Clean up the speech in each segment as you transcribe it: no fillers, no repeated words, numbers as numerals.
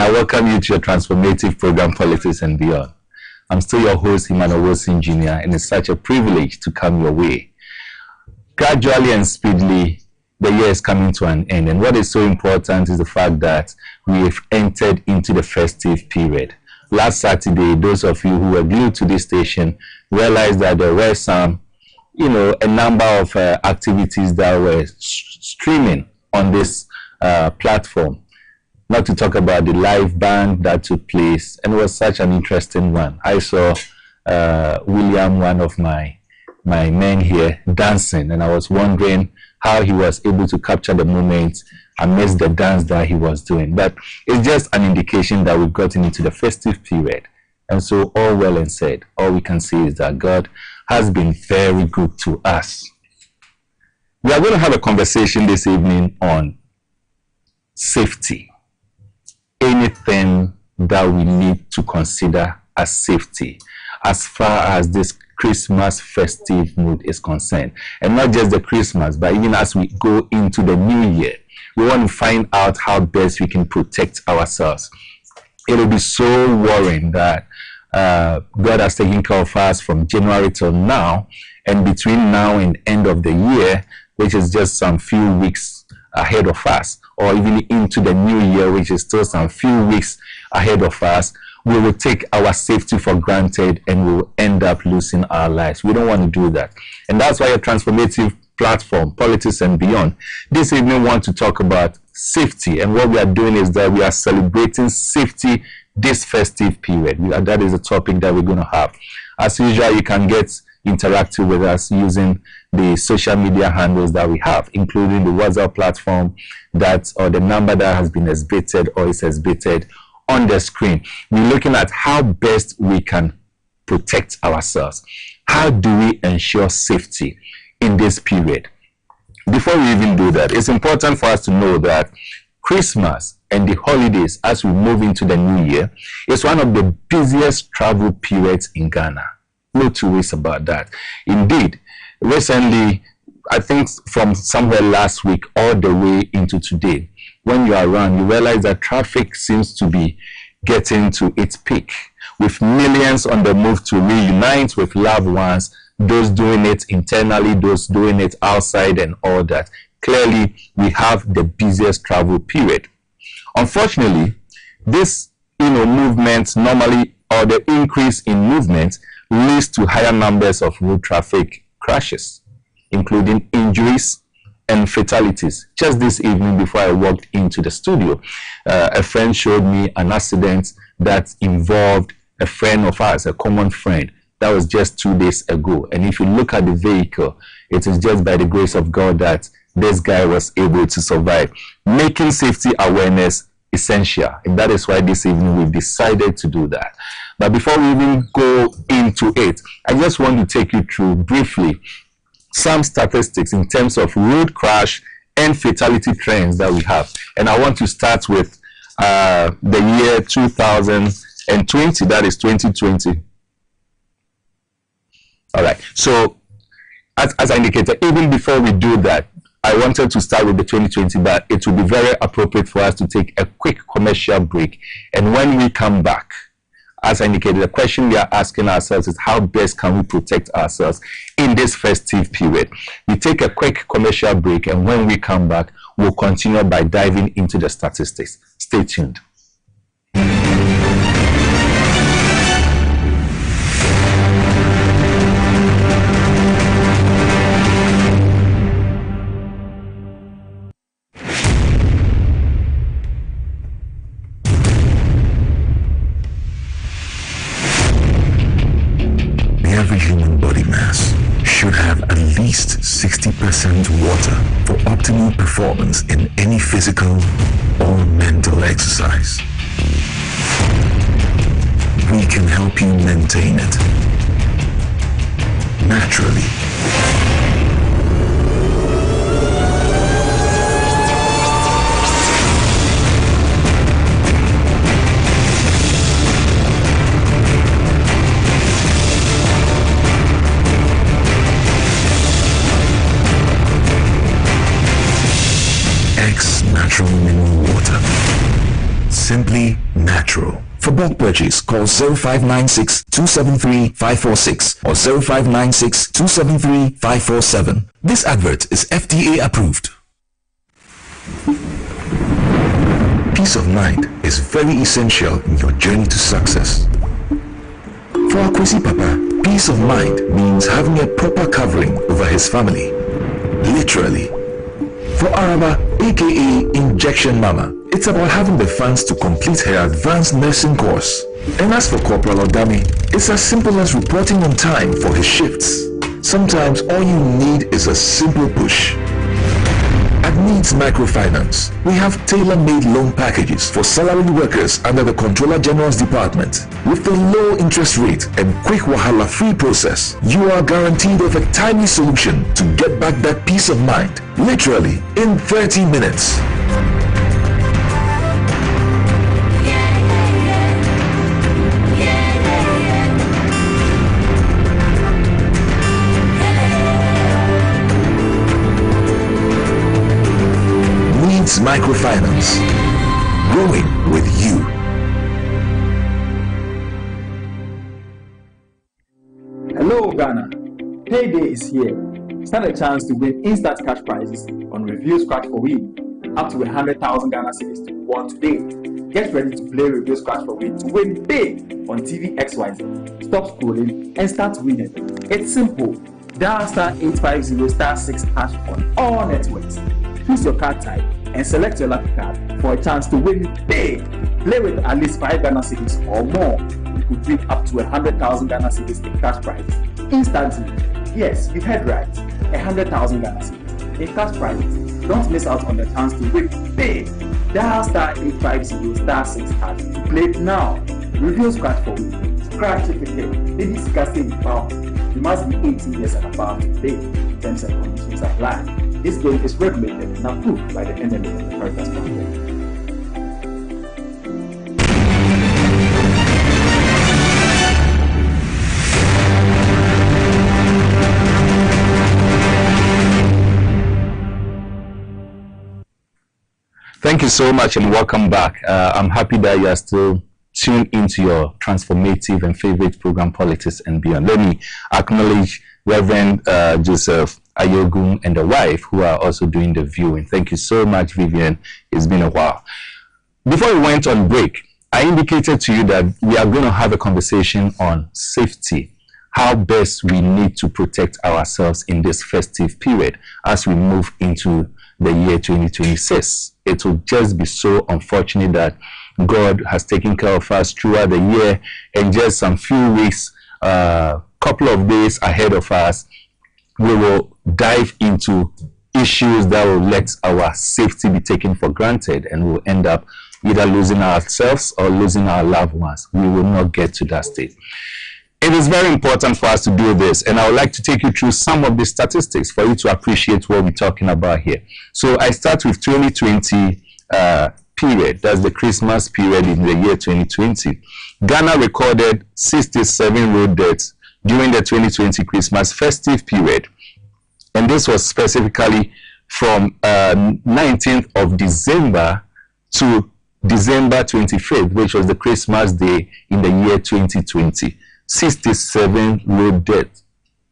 I welcome you to your transformative program, Politics and Beyond. I'm still your host, Emmanuel, Jr., and it's such a privilege to come your way. Gradually and speedily, the year is coming to an end, and what is so important is the fact that we have entered into the festive period. Last Saturday, those of you who were glued to this station realized that there were some, a number of activities that were streaming on this platform. Not to talk about the live band that took place, and it was such an interesting one. I saw William, one of my men here, dancing, and I was wondering how he was able to capture the moment amidst the dance that he was doing. But it's just an indication that we've gotten into the festive period. And so all well and said, all we can say is that God has been very good to us. We are going to have a conversation this evening on safety. Anything that we need to consider as safety as far as this Christmas festive mood is concerned. And not just the Christmas, but even as we go into the new year, we want to find out how best we can protect ourselves. It will be so worrying that God has taken care of us from January till now, and between now and end of the year, which is just some few weeks ahead of us, or even into the new year, which is still some few weeks ahead of us, we will take our safety for granted and we will end up losing our lives. We don't want to do that. And that's why a transformative platform, Politics and Beyond, this evening we want to talk about safety. And what we are doing is that we are celebrating safety this festive period. That is a topic that we're going to have. As usual, you can get interactive with us using the social media handles that we have, including the WhatsApp platform or the number that has been exhibited or is exhibited on the screen. We're looking at how best we can protect ourselves. How do we ensure safety in this period? Before we even do that, it's important for us to know that Christmas and the holidays as we move into the new year is one of the busiest travel periods in Ghana. No two ways about that. Indeed, recently, I think from somewhere last week all the way into today, when you are around, you realize that traffic seems to be getting to its peak, with millions on the move to reunite with loved ones, those doing it internally, those doing it outside, and all that. Clearly, we have the busiest travel period. Unfortunately, this movement normally, or the increase in movement, leads to higher numbers of road traffic crashes, including injuries and fatalities. Just this evening before I walked into the studio, a friend showed me an accident that involved a friend of ours, a common friend. That was just 2 days ago. And if you look at the vehicle, it is just by the grace of God that this guy was able to survive. Making safety awareness essential. And that is why this evening we've decided to do that. But before we even go into it, I just want to take you through briefly some statistics in terms of road crash and fatality trends that we have. And I want to start with the year 2020, that is 2020. All right, so as I indicated, even before we do that, I wanted to start with the 2020, but it will be very appropriate for us to take a quick commercial break. And when we come back, as I indicated, the question we are asking ourselves is how best can we protect ourselves in this festive period? We take a quick commercial break, and when we come back, we'll continue by diving into the statistics. Stay tuned. Every human body mass should have at least 60% water for optimal performance in any physical or mental exercise. We can help you maintain it naturally. Natural mineral water. simply natural. For bulk purchase, call 0596-273-546 or 0596-273-547. This advert is FDA approved. Peace of mind is very essential in your journey to success. For Akwesi Papa, peace of mind means having a proper covering over his family. Literally. For Araba, aka Injection Mama, it's about having the funds to complete her advanced nursing course. And as for Corporal Odami, it's as simple as reporting on time for his shifts. Sometimes all you need is a simple push. At Needs Microfinance, we have tailor-made loan packages for salaried workers under the Controller General's Department. With the low interest rate and quick wahala-free process, you are guaranteed of a timely solution to get back that peace of mind, literally in 30 minutes. Microfinance, growing with you. Hello Ghana, payday is here. Stand a chance to win instant cash prizes on Review Scratch for Win, up to 100,000 Ghana cedis to be won today. Get ready to play Review Scratch for Win to win big on TV XYZ. Stop scrolling and start winning. It's simple. Dial *850*6# on all networks. Choose your card type and select your lucky card for a chance to win big. Play with at least 5 Ghana cedis or more. You could win up to 100,000 Ghana cedis in cash prize instantly. Yes, you heard right. 100,000 Ghana cedis in cash prizes. Don't miss out on the chance to win big. Dial *850*6# to play it now. Review Scratch for Win. Scratch it again. Maybe discussing pound. You must be 18 years and above to play. Terms and conditions apply. This game is regulated and approved by the NMA and the Caritas Foundation. Thank you so much and welcome back. I'm happy that you are still tuned into your transformative and favorite program, Politics and Beyond. Let me acknowledge Reverend Joseph Ayogun and the wife who are also doing the viewing. Thank you so much, Vivian. It's been a while. Before we went on break, I indicated to you that we are going to have a conversation on safety, how best we need to protect ourselves in this festive period as we move into the year 2026. It will just be so unfortunate that God has taken care of us throughout the year, and just some few weeks, couple of days ahead of us, we will dive into issues that will let our safety be taken for granted, and we'll end up either losing ourselves or losing our loved ones. We will not get to that state. It is very important for us to do this, and I would like to take you through some of the statistics for you to appreciate what we're talking about here. So I start with 2020 period. That's the Christmas period in the year 2020. Ghana recorded 67 road deaths during the 2020 Christmas festive period, and this was specifically from 19th of December to December 25th, which was the Christmas day in the year 2020. 67 road deaths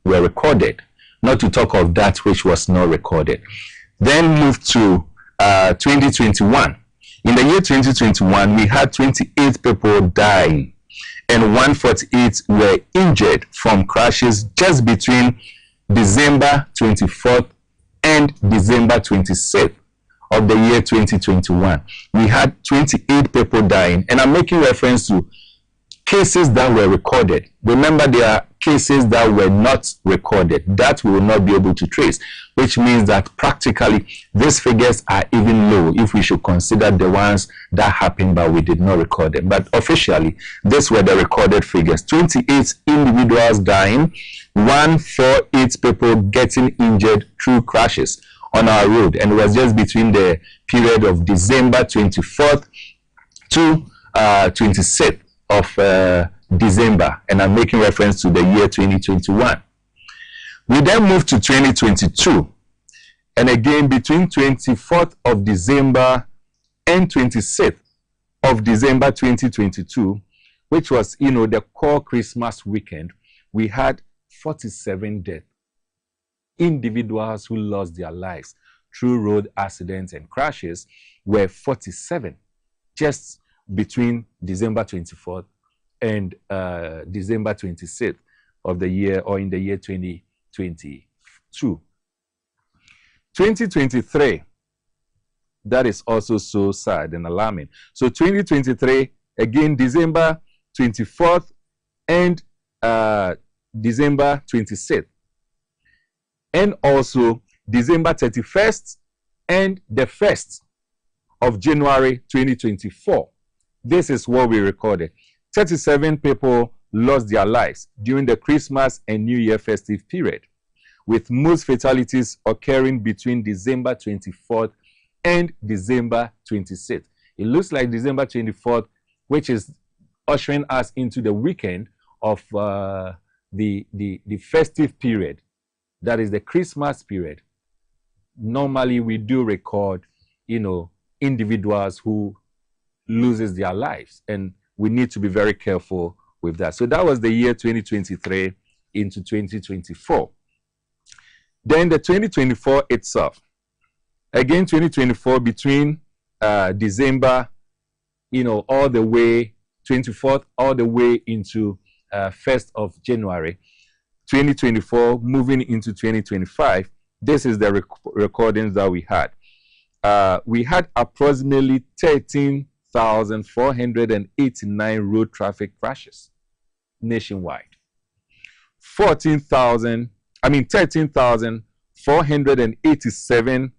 were recorded, not to talk of that which was not recorded. Then moved to 2021. In the year 2021, we had 28 people dying, and 148 were injured from crashes just between December 24th and December 26th of the year 2021. We had 28 people dying, and I'm making reference to cases that were recorded. Remember, there are cases that were not recorded that we will not be able to trace, which means that practically these figures are even low if we should consider the ones that happened but we did not record them. But officially, these were the recorded figures: 28 individuals dying, 148 people getting injured through crashes on our road, and it was just between the period of December 24th to 26th of December, and I'm making reference to the year 2021. We then moved to 2022, and again between 24th of December and 26th of December 2022, which was, the core Christmas weekend, we had 47 deaths. Individuals who lost their lives through road accidents and crashes were 47 just between December 24th and December 26th of the year, or in the year 2022. 2023, that is also so sad and alarming. So 2023, again, December 24th and December 26th. And also December 31st and the 1st of January 2024. This is what we recorded. 37 people lost their lives during the Christmas and New Year festive period, with most fatalities occurring between December 24th and December 26th. It looks like December 24th, which is ushering us into the weekend of the festive period. That is the Christmas period. Normally, we do record, individuals who loses their lives, and we need to be very careful with that. So that was the year 2023 into 2024. Then the 2024 itself. Again, 2024 between December, all the way 24th, all the way into 1st of January. 2024 moving into 2025, this is the recordings that we had. We had approximately 13,489 road traffic crashes nationwide. 13,487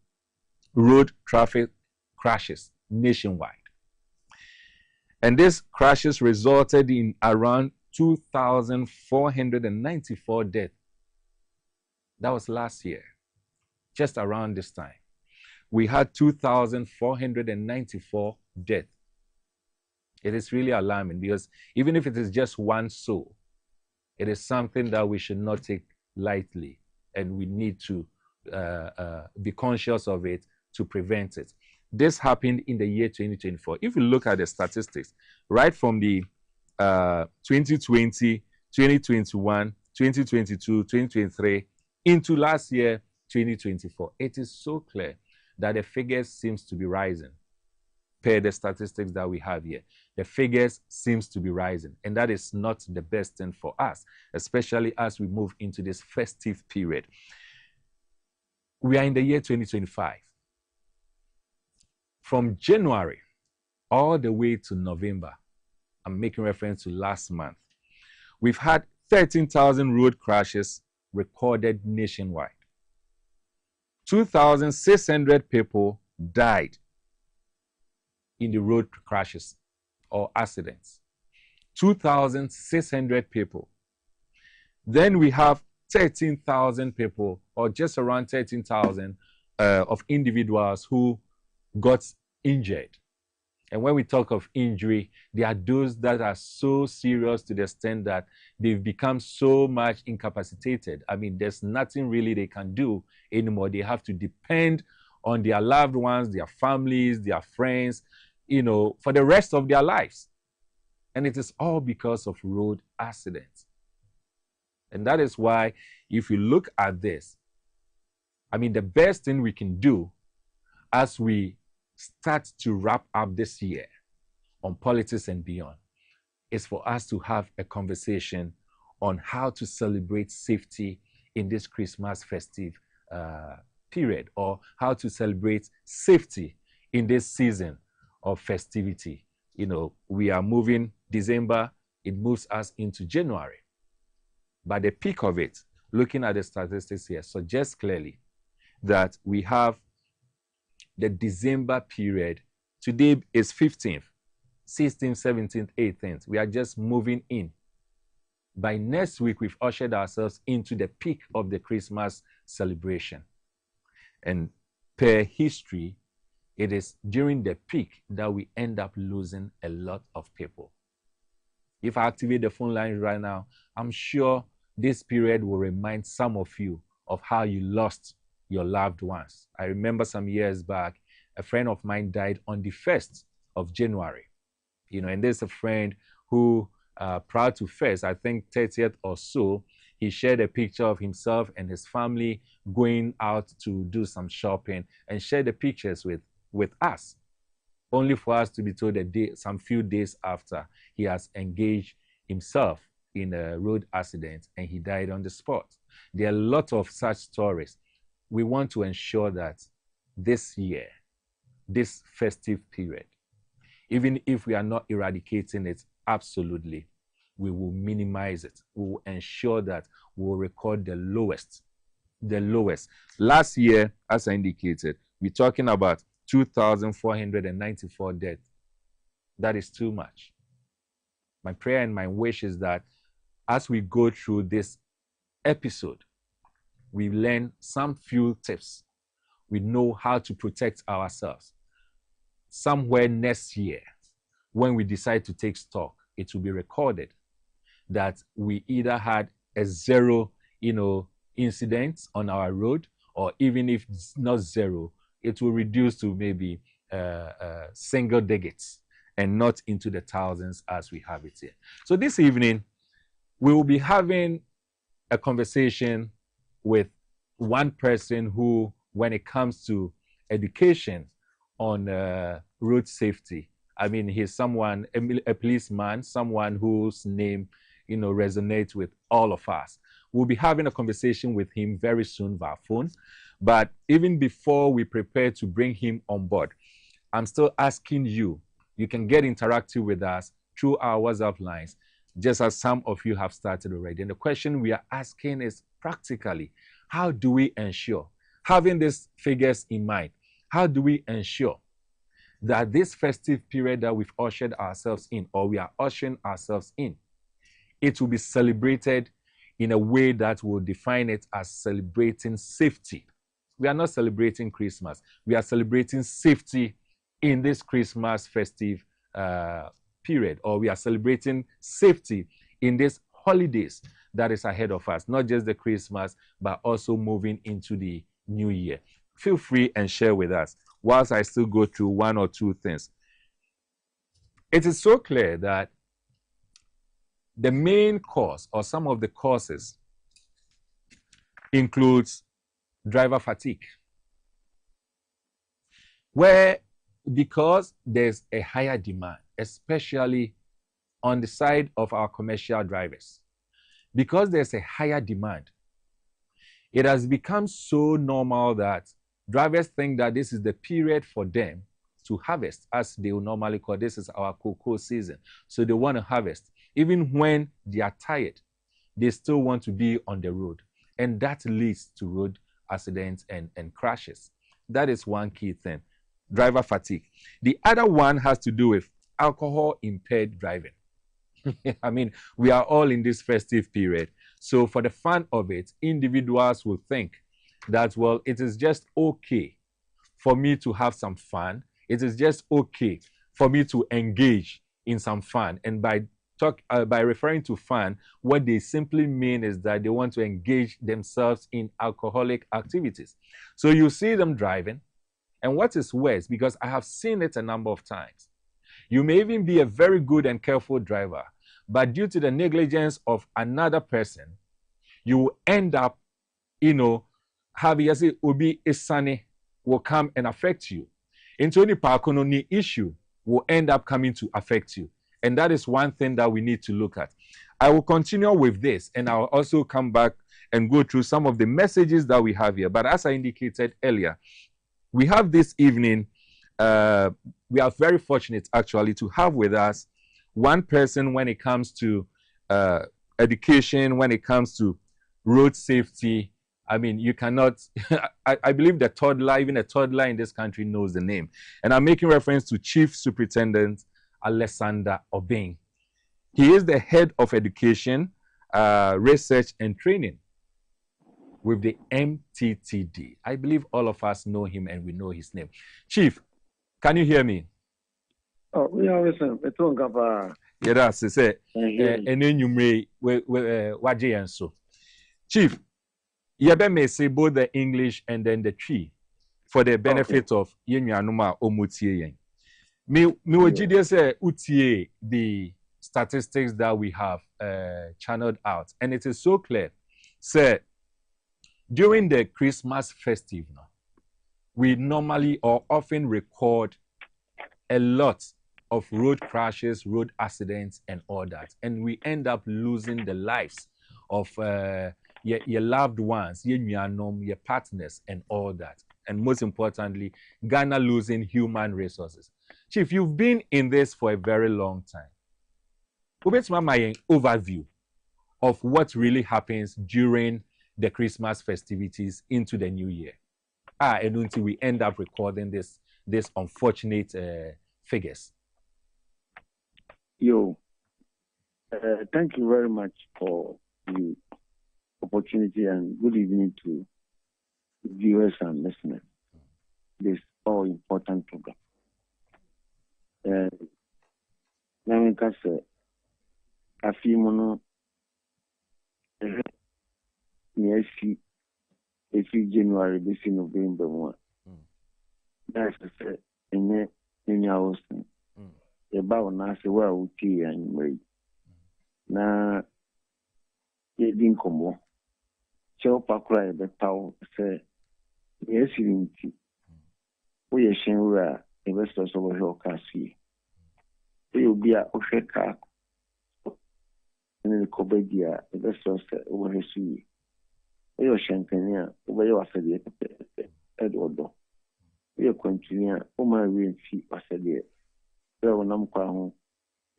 road traffic crashes nationwide. And these crashes resulted in around 2,494 deaths. That was last year, just around this time. We had 2,494 deaths. It is really alarming, because even if it is just one soul, it is something that we should not take lightly, and we need to be conscious of it to prevent it. This happened in the year 2024. If you look at the statistics, right from the 2020, 2021, 2022, 2023 into last year, 2024, it is so clear that the figures seems to be rising per the statistics that we have here. The figures seems to be rising, and that is not the best thing for us, especially as we move into this festive period. We are in the year 2025. From January all the way to November, I'm making reference to last month, we've had 13,000 road crashes recorded nationwide. 2,600 people died in the road crashes or accidents. 2,600 people. Then we have 13,000 people, or just around 13,000 of individuals who got injured. And when we talk of injury, there are those that are so serious to the extent that they've become so much incapacitated. I mean, there's nothing really they can do anymore. They have to depend on their loved ones, their families, their friends, for the rest of their lives. And it is all because of road accidents. And that is why, if you look at this, I mean, the best thing we can do as we start to wrap up this year on politics and beyond is for us to have a conversation on how to celebrate safety in this Christmas festive period, or how to celebrate safety in this season of festivity. We are moving December, it moves us into January. But the peak of it, looking at the statistics here, suggests clearly that we have the December period. Today is 15th, 16th, 17th, 18th. We are just moving in. By next week, we've ushered ourselves into the peak of the Christmas celebration. And per history, it is during the peak that we end up losing a lot of people. If I activate the phone lines right now, I'm sure this period will remind some of you of how you lost your loved ones. I remember some years back, a friend of mine died on the 1st of January. You know, and there's a friend who, proud to first, I think 30th or so, he shared a picture of himself and his family going out to do some shopping and shared the pictures with us, only for us to be told that some few days after he has engaged himself in a road accident and he died on the spot. There are a lot of such stories. We want to ensure that this year, this festive period, even if we are not eradicating it absolutely, we will minimize it. We will ensure that we will record the lowest. The lowest. Last year, as I indicated, we're talking about 2,494 deaths. That is too much. My prayer and my wish is that as we go through this episode, we learn some few tips. We know how to protect ourselves. Somewhere next year, when we decide to take stock, it will be recorded that we either had a zero, incidents on our road, or even if it's not zero, it will reduce to maybe single digits and not into the thousands as we have it here. So this evening, we will be having a conversation with one person who, when it comes to education on road safety, I mean, he's someone, a policeman, someone whose name, resonates with all of us. We'll be having a conversation with him very soon via phone. But even before we prepare to bring him on board, I'm still asking you, you can get interactive with us through our WhatsApp lines, just as some of you have started already. And the question we are asking is practically, how do we ensure, having these figures in mind, how do we ensure that this festive period that we've ushered ourselves in, or we are ushering ourselves in, it will be celebrated in a way that will define it as celebrating safety. We are not celebrating Christmas. We are celebrating safety in this Christmas festive period, or we are celebrating safety in these holidays that is ahead of us, not just the Christmas, but also moving into the new year. Feel free and share with us whilst I still go through one or two things. It is so clear that the main cause, or some of the causes, includes driver fatigue, where because there's a higher demand, especially on the side of our commercial drivers, because there's a higher demand, it has become so normal that drivers think that this is the period for them to harvest, as they will normally call this is our cocoa season. So they want to harvest. Even when they are tired, they still want to be on the road. And that leads to road accidents and crashes. That is one key thing, driver fatigue. The other one has to do with alcohol-impaired driving. I mean, we are all in this festive period. So for the fun of it, individuals will think that, well, it is just okay for me to have some fun. It is just okay for me to engage in some fun. And by referring to fun, what they simply mean is that they want to engage themselves in alcoholic activities. So you see them driving, and what is worse, because I have seen it a number of times, you may even be a very good and careful driver, but due to the negligence of another person, you will end up, having a obi isane will come and affect you. Into any parkononi issue will end up coming to affect you. And that is one thing that we need to look at. I will continue with this, and I'll also come back and go through some of the messages that we have here. But as I indicated earlier, we have this evening, we are very fortunate actually to have with us one person when it comes to education, when it comes to road safety. I mean, you cannot, I believe the toddler, even a toddler in this country knows the name. And I'm making reference to Chief Superintendent Alexander Obeng. He is the head of education, research and training with the MTTD. I believe all of us know him and we know his name. Chief, can you hear me? Oh, we are listening. Yeah, that's it. And then you may, Chief, Yebe may say both the English and then the Chi for the benefit of Yenuanuma Omutie. Me Ojide say utie the statistics that we have channeled out, and it is so clear. Say during the Christmas festive, no, we normally or often record a lot of road crashes, road accidents, and all that, and we end up losing the lives of your loved ones, your partners, and all that. And most importantly, Ghana losing human resources. Chief, you've been in this for a very long time. Let's make my overview of what really happens during the Christmas festivities into the new year. And until we end up recording this unfortunate figures. Thank you very much for the opportunity and good evening to viewers and listeners. This all important program. Now we can say a few mono if January this in November 1. That's in your house. About now, say, well, tea and wait. Now, you didn't come on. So, Pakra, the town say, yes, you didn't. We are sharing where investors over here can see. We will be a Osheka and the Kobedia investors over here see. We are Shankania over your Sadia Edward. We are continuing, oh my, we see Pasadia. Nam kwa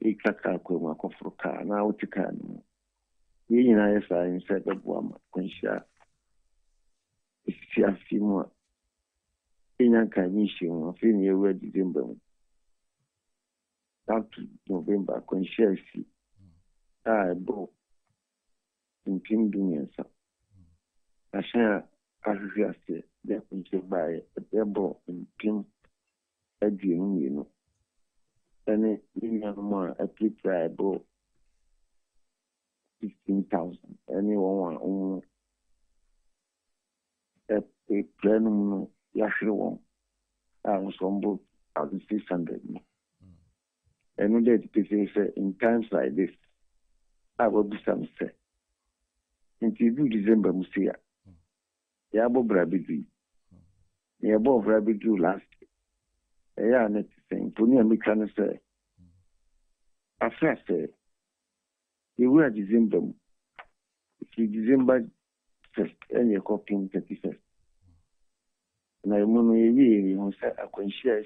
ikaka kwa makofruka na utikani yeye na yesa inside bwama konsha isi afimwa ina kanishi mo fini yewe December up to November konsha isi bo impim dunia sa asha ajuaste de konsha bae bo impim adinu yino and more a pre-triable 15,000. Anyone a plenum Yashiro I was on board 1,600. And that say in times like this, I will be some say. Until December Musia. Yabo Brabidu. Yabo Brabidu last year. Yeah, net saying, Pony and Mikana say, after say, you were December. If you December 1st, and you're copying 31st. And I remember you say, I can share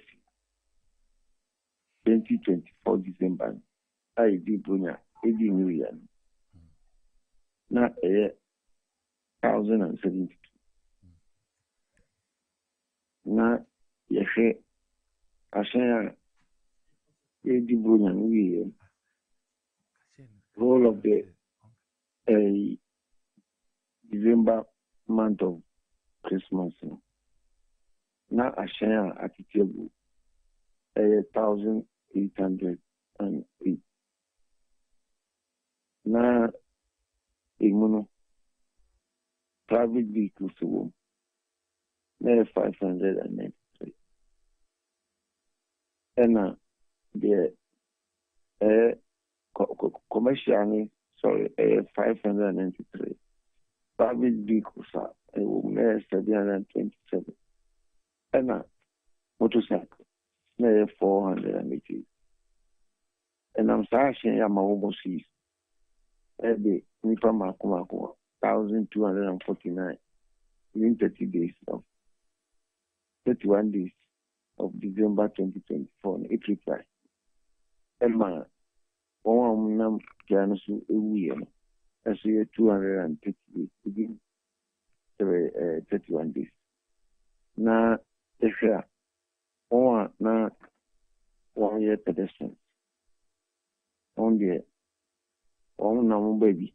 2024 December. I did Bunya, 80 million. Not a 1,072. Now, yes, I say, we whole of the December month of Christmas. Now I share at the table 1,808. Now, private vehicles to home. Now 593. And the commercial, 593. Private vehicles are 727. And motorcycle, 480. And I'm saying I'm almost every Nipa 1,249 within 30 days of 31 days of December 2024, April 5. And my one Janisu a year, as a 230 days within 31 days. Now, the share, or now 1 year pedestrian. On the on now, baby.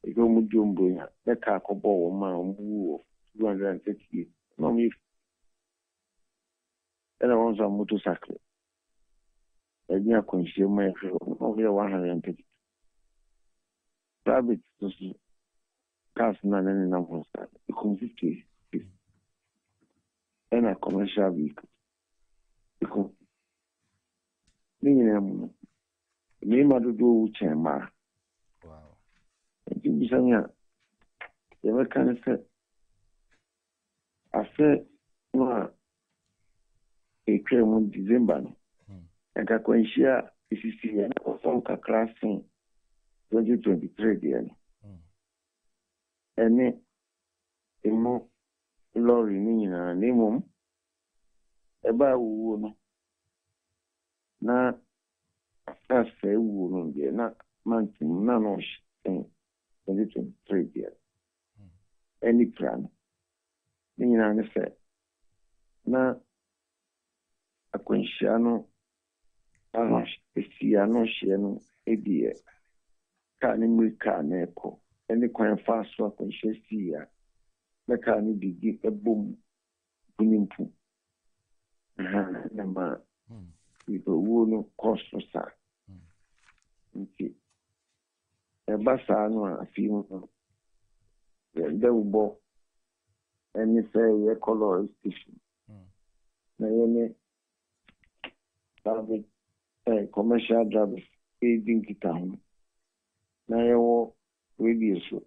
You go with Jumbo, the car couple of man who 230. No, me. And I want some motorcycle. And you are consumer over 130. Private cars, none any number of that. You come 50. And a commercial vehicle. You come Name do do chema. Wow. And you say, you can say, I said, no, a cream on December. And I can share this is here or some class in 2023 year. And emo lorry nina name eba wu no na afase wu no de na mantin na no 2023 year. Any plan nina ne se na akwanhyia no ano esia no hye no edie ka ne mu ka na eko any kwan fa so akwanhyia sia na ka ne digi ebom bunimpu na ma ibo wo no kosto sa nti eba sa no afi mu de ubo any say ye color station na yene David commercial drivers aiding kita na yewo radio show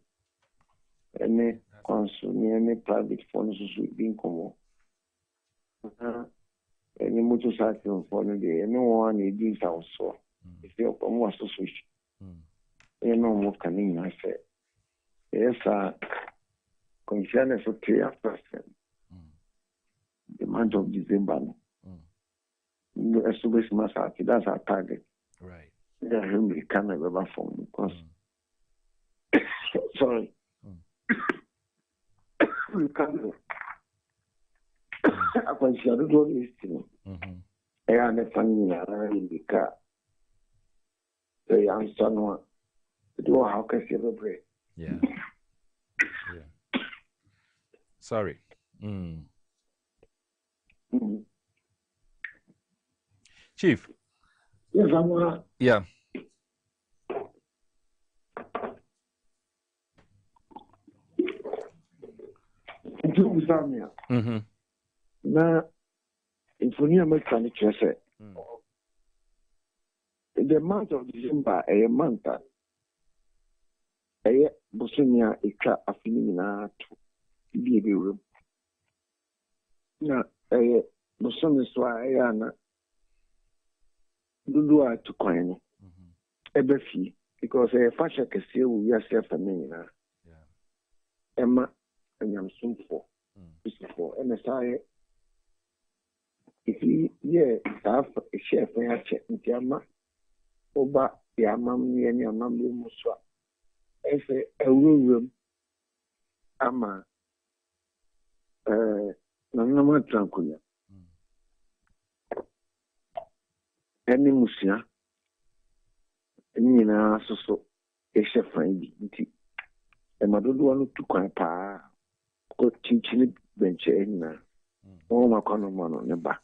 any consume any private phone so being come any motorcycle phone dey any one e dey so if you come was so switch you know what can you say yes concern is okay after the month of December that's our target. Right. Yeah, we can never phone because sorry. We can't. I can share the door is I am a funny in the car. The young son one. The door how can celebrate? Yeah. Sorry. Chief. Yes, I'm yeah. Na infonia make an interest. The month of December, a month, a Bosnia, a car affinina to be a room. Now, a Bosnia Swayana do to coin a beefy because a fashion can see we are self a millionaire. Emma and I'm soon for MSI. If he, have a chef and a check in Tiama, Oba, Yamam, and Yamam Muswa. As a room, Ama, Nanama Tranquilla. Any Musia, Nina, so a chef friend, and my don't want to quite pa, go teaching bench in all my common man on the back.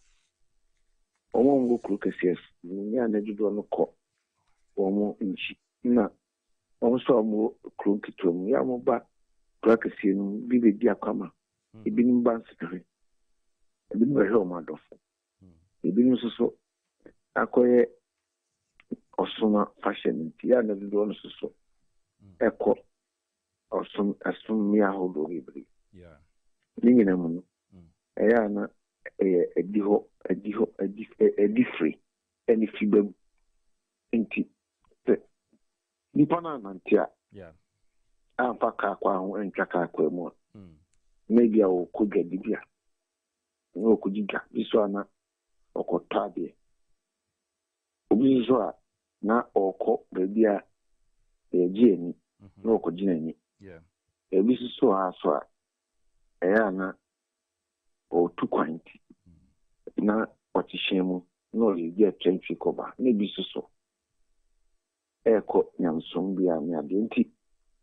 I won't go cook as yes, near the do call or more inch. No, also more crook to me, I'm back, crack a scene, be the dear comma. It been bounced. I've been very home, my daughter. It been so. Acquire or sooner fashion, the other don't so. Echo or some as soon me a hold over. Yeah. Linginam, Ayana, a different, any feeble inti. Nipana Nantia. Yeah. I'm Paka and Kaka more. Maybe I will could get the beer. No could you get this one or could tabby. Obizwa na oko baby a eje ni na okogina ni ebisi so aso a na o 2 kwanti na otishemu no ye trench cover na ebisi so eko nyamsom bia me ade nti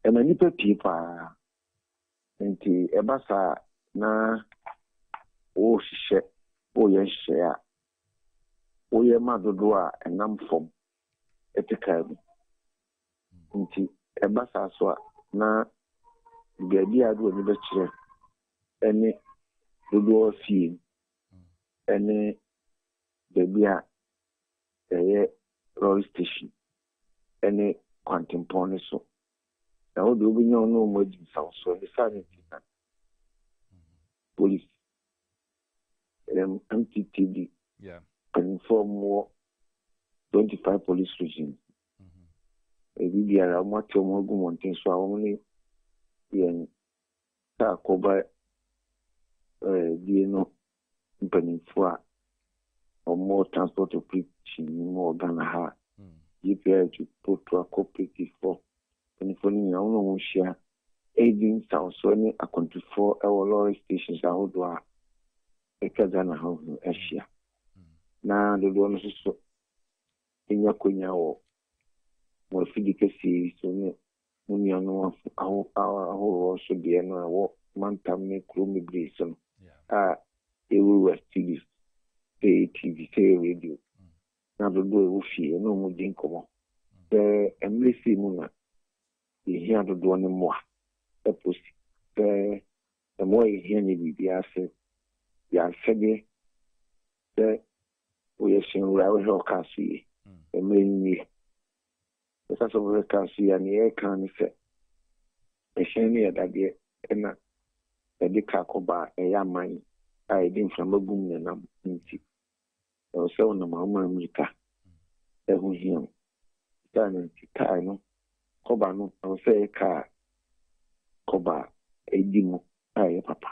ema nipa pipa nti ebasa na o hihye o ye hihye a oye madodo a enam fom etikam nti ebasa so na biabi ado ni be kire ene dodo afie ene biabi a Royal Station, any quantum pony so. Now, do we know no more in South so the silent police, MTTD, can inform more 25 police regions. We are a much more good one thing, so only in Tacoba, company for or more transport of preaching more than a half. GPL to put to a cooperative for telephone your own share, aiding South Sony a country for our lorry stations out to a Kazana house in Asia. Now the one so in your Kunya or more efficacy, so when you know our also be an hour, Mantam, Krumi Grayson. They will TV, say radio. Now the boy will fear no more dinko. The Embassy Muna, the here to do no more. The pussy, the more you hear me, the answer, the answer, the we are seeing Ravel Cassie, the main. The Sas of the Cassie and the air can say, a shiny at the end, the Dicacoba, a young mine. I didn't from a boom and I'm empty. I was so on the Mamma America. That was him. Standing car, no. Cobano, I will say a car. Coba, a demo, I papa.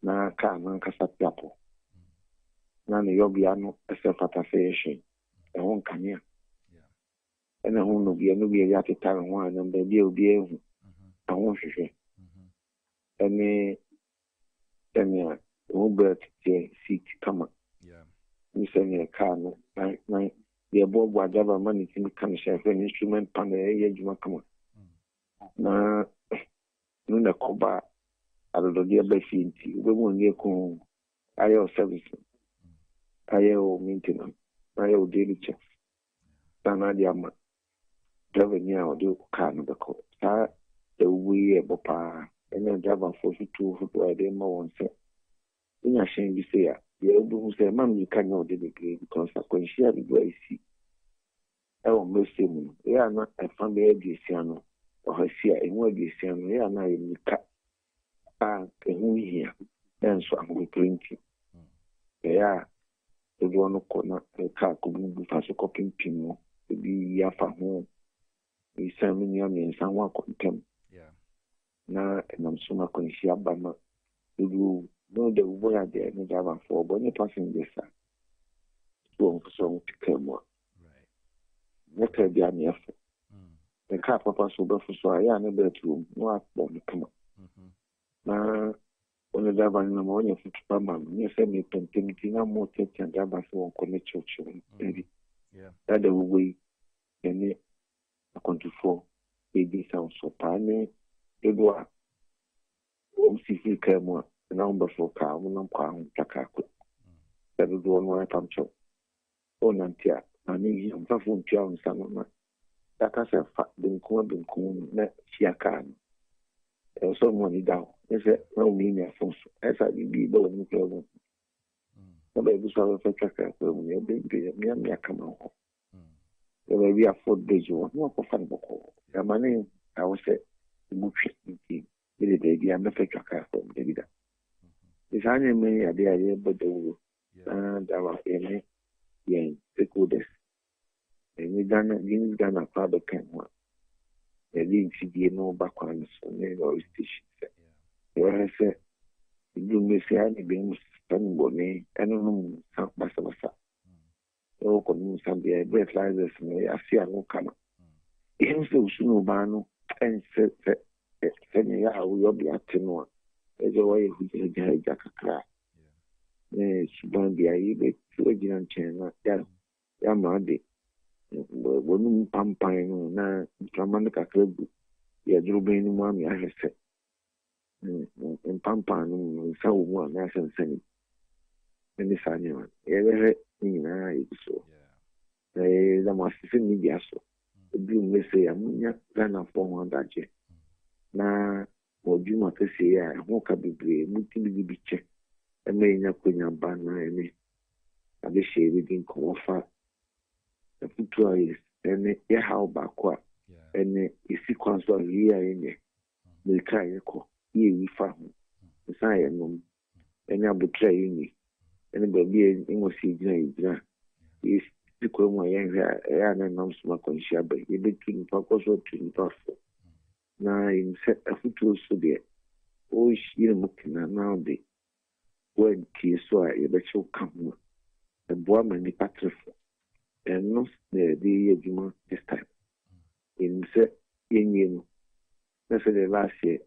Na car, non casapiapo. None of your biano, a self attestation. I won't come here. And I won't be a new year at a time one and the deal be able. I won't say. And then, Robert seat come up. You send me a car, no, the above whatever money can come share an instrument pan the age you come on. Now, no, Coba, I don't know, dear Bessie, we won't get home. I owe service, I owe maintenance, I owe daily checks. Sanadiama, driver near or do car of the court. The way a bopa, and then driver 42 foot where they more say. In a shame, you say, the old say, Mam, you cannot delegate because I can share the way I see. I will miss him. They are not a family Diano or I see a word Diano. They are not in the cat. And who here? And so I'm going to print it. They are the one corner, a car could move as a copying pin. To be Yafa home. We send me and someone contempt. Now, and I'm so much going to share by my. You know the way there, no driver for, but no passing this. So, to come on. What can be an effort? The car papa so bad for so I am a bedroom, no up on the come. Now, on the driver in the morning for Pama, you send me pentimity, no more take and driver for connect church. That the way, and a country for, baby sounds so tiny. The door. See if you come number for car, no crown, Takako. That is one way I'm choke. Oh, Nantia, I need him from John Salama. That has a fat been cool, net, Shiakan. There's so money down. Is it no meaning for as I be low in the club? The baby saw a tracker when you're big, me come out. There will be a 4 days or no for fun. The money, I was said, the the baby, I'm a tracker from David. It's only a day, but the wood. And our enemy, the goodest. And we done a father can one. There didn't see no backgrounds on the Royal Station. Where I said, you may say, I being standing bonnet, I don't know, some bassa. Oh, come some be a breathless, and I see a no come. Him so soon, Bano, and said, sending out will be at 10 1. There's a way who can jack a crack. She don't be a bit to a giant chain, Yamadi. When Pampine, now, Flamanca Club, you are dropping one, I have said. And Pampine, so one, as I'm saying. And the Sanya, ever so. They must see me, so. The blue may say, I'm not for one that year. Now, or do not say, I won't be brave, multi be checked. And may not put your banner any. I wish you didn't come off. the future is, and a how backward, and a sequence of year in it. The Kayako, ye found the sign, and I betray me, and the baby in was is the Quamoyan, and I'm smoking shabby, you between Pocos or Twin Puffle. Now, in set a future so there. Oh, she looking now the when tea so I bet you come. The woman the patriff and not the year this time. In set in the last year,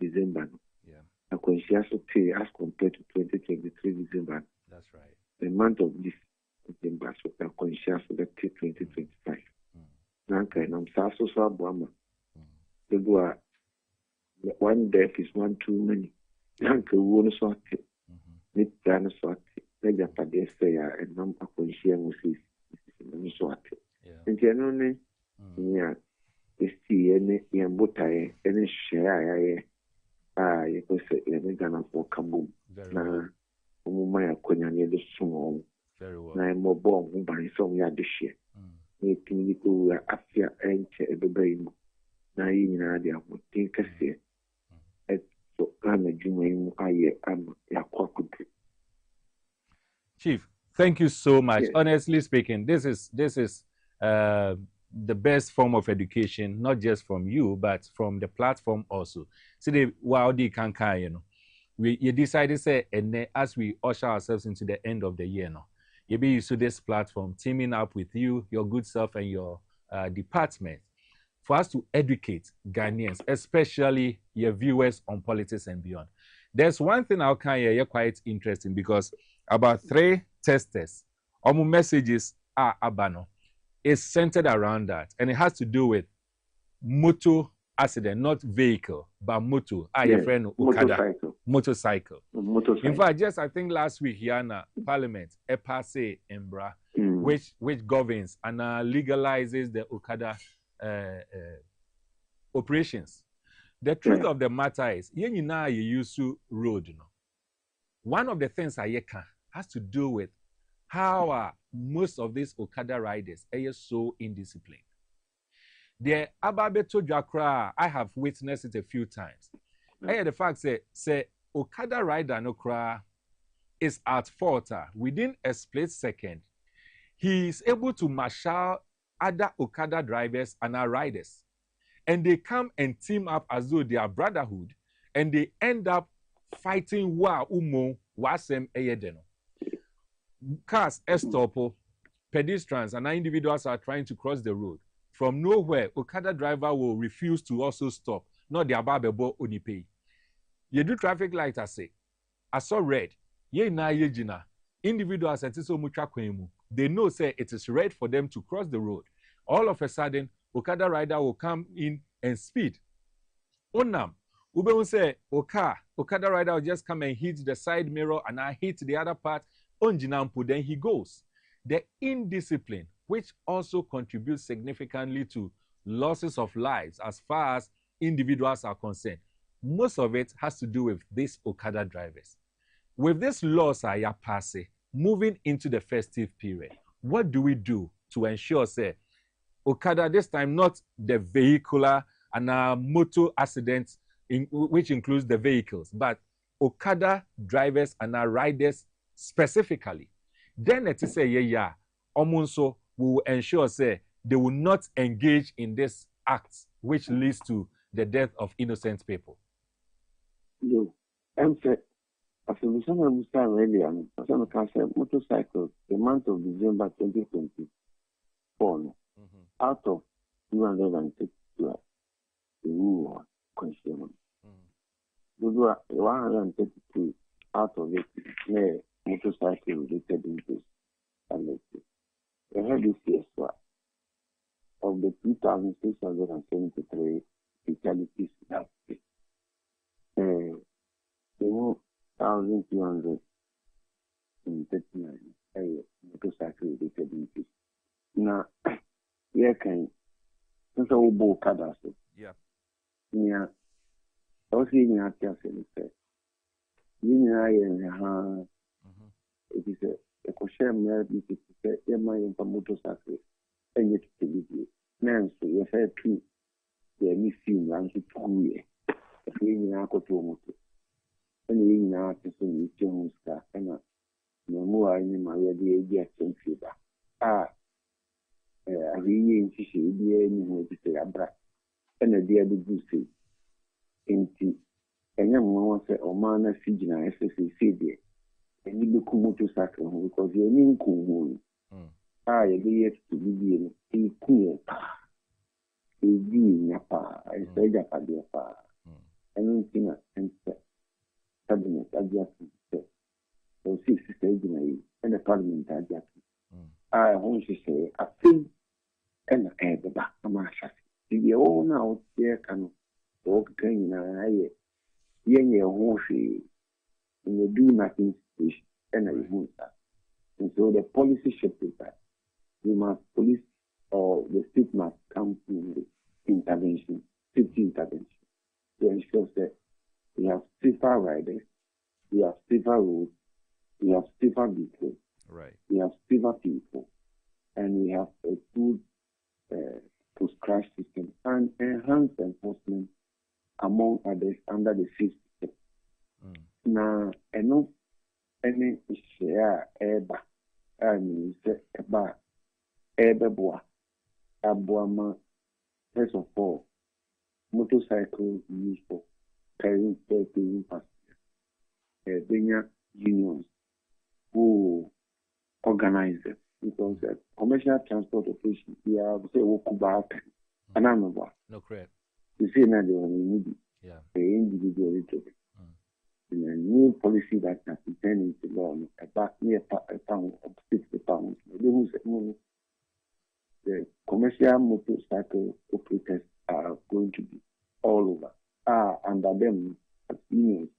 December. Yeah. A conscious pay as compared to 2023 December. That's right. The month of this December, so a conscious of the 2025. Nanka and I'm Sasso Sabama. The boy, one death is one too many. Nanka won't sort it. Nit dana sort it. Lega padesaya and number conscience is sort it. And generally, yeah. See any yambutai any share you can say any Ghana for Kabum. Na Mumaya Konya near the small. Very well. Na more bomb by some yard this year. Making you go after and the brain. Na in idea would think a say. At so I'm a junior, I am a Chief, thank you so much. Yes. Honestly speaking, this is the best form of education, not just from you, but from the platform also. See the Wadi Kanka, you know. You decided say, and as we usher ourselves into the end of the year now, you be used to this platform, teaming up with you, your good self, and your department, for us to educate Ghanaians, especially your viewers on politics and beyond. There's one thing I'll kind of quite interesting because about 3 testers, our messages are abano. Is centered around that, and it has to do with motor accident, not vehicle, but motor. Your friend Okada, motorcycle. In fact, just I think last week here in Parliament, a passe embra, which governs and legalizes the Okada operations. The truth of the matter is, you use road. You know, one of the things I can has to do with how most of these Okada riders are so indisciplined. The Ababeto Jakra, I have witnessed it a few times. The fact say Okada rider no cra is at fault within a split second. He is able to marshal other Okada drivers and our riders. And they come and team up as though they are brotherhood, and they end up fighting wa umo wasem eyedeno. Cars estopo, pedestrians and individuals are trying to cross the road. From nowhere, Okada driver will refuse to also stop. Not the ababebo onipe. You do traffic light, I say. I saw red. Ye na ye jina. Individuals at so mucha kwemu. They know say it is red for them to cross the road. All of a sudden, Okada rider will come in and speed. Onam. Ube will say, Okada rider will just come and hit the side mirror and I hit the other part. Onjinampu, then he goes. The indiscipline, which also contributes significantly to losses of lives as far as individuals are concerned. Most of it has to do with these Okada drivers. With this loss, moving into the festive period, what do we do to ensure, say, Okada, this time not the vehicular and motor accidents, which includes the vehicles, but Okada drivers and riders specifically. Then it is say, Omunso will ensure say they will not engage in this act which leads to the death of innocent people. No, I'm saying, as a result of earlier, as a motorcycle, the month of December 2024, out of 262, the rule consumer. Those were 132 out of it, motorcycle related injuries. And they had this year of the 2,673 fatalities that day. 1,239 motorcycle related injuries. Now, yeah, can since I will book Okada. Yeah. Yeah. Also, in your case, it is a question where you say, "Am I in a motorcycle?" ɛnyɛ titiri na nso yɛfɛ tu yɛ ne film la nso tuuyɛ ɛfɛ yɛ nyinaa akɔto wɔn to ɛna yɛ nyinaa te so na ɛkyɛ ho sika ɛna mmaamua ne ma yɛde adi akyɛnfie ba a ahwɛyie nhyehyɛ biara ne ho adi sɛ yɛabra ɛna de ade gu sei nti ɛnyɛ mmoa sɛ ɔmaa no asi gyina ɛsɛ seesei deɛ ɛni bɛku motorcycle ho because yɛni nku ho no a yɛde yɛ tutubibie no ɛku yɛ paa ɛdi yɛnya paa ɛsɛ agyapadeɛ paa ɛno nti na ɛnsɛ cabinet agye ato sɛ ɔsii sisa gyina yi ɛna parliament agye ato a ɛho nhyehyɛeɛ afei ɛna ɛbɛba ama ahyɛ ase nti deɛ wɔwɔ no a wɔteɛ ka no wɔkeka nyinaa yɛ yɛnyɛ ho hwee in a do nothing situation and a remove that. And so the policy shift is that we must police or the state must come to the intervention, safety intervention, to ensure that we have safer riders, we have safer roads, we have safer vehicles, right? We have safer people, and we have a good post-crash system and enhanced enforcement among others under the safety. Na ɛno ɛne nhyehyɛeɛ a ɛreba a menim sɛ ɛba a ɛrebɛboa aboa ma first of all motorcycle use for carrying passengers ɛbɛnya unions who organize them because commercial transport operation biara sɛ wɔku baa pɛ anaa mɛboa no correct you see na deɛ wɔn ani bi individual little in a new policy that has been turned into law about near a pound of 60 pounds. The commercial motorcycle operators are going to be all over. Under them, as unions,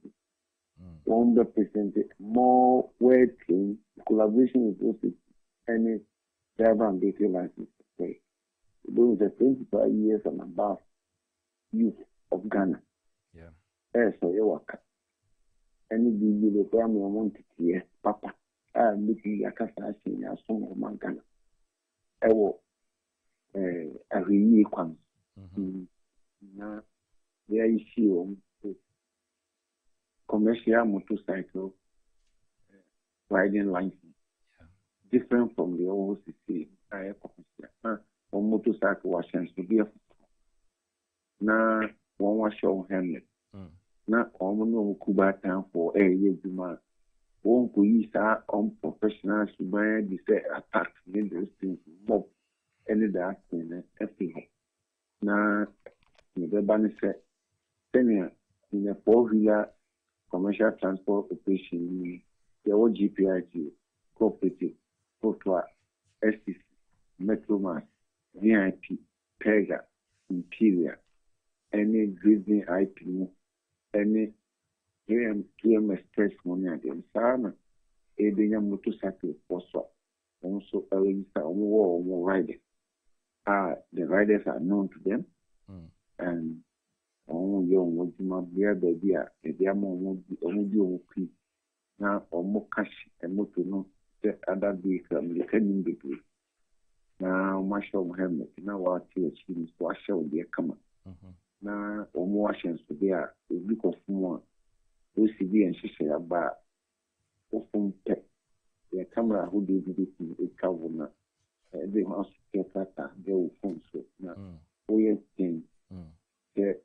100% more well trained collaboration with those any driver and vehicle license. Those are 25 years and above youth of Ghana. Yeah. So you work. Any the family want to hear papa looking at a senior some of my Ghana. A really comes now there is commercial motorcycle riding license different from the old city or motorcycle washing to be now one was show helmet. Na ọmụnụ kuba time for area juma won ko yi sa unprofessional suban be say attack in those things mob any that thing everything na the ban say senior in a four-wheeler commercial transport operation the GPIT cooperative Portua STC Metromas VIP Pega Imperial any grazing IP any KM Express money again. Sana, a motorcycle for swap. Also, more riders. The riders are known to them, and young what you might be able to be a more quick now or more cash and more to know the other vehicle, the pending degree. Now, my show helmet, now what you achieve to a show be a common. Na ọmụ washings to be a week of more OCD and Shisha about often pet the camera who did it cover na they must get that they will phone so now we thing the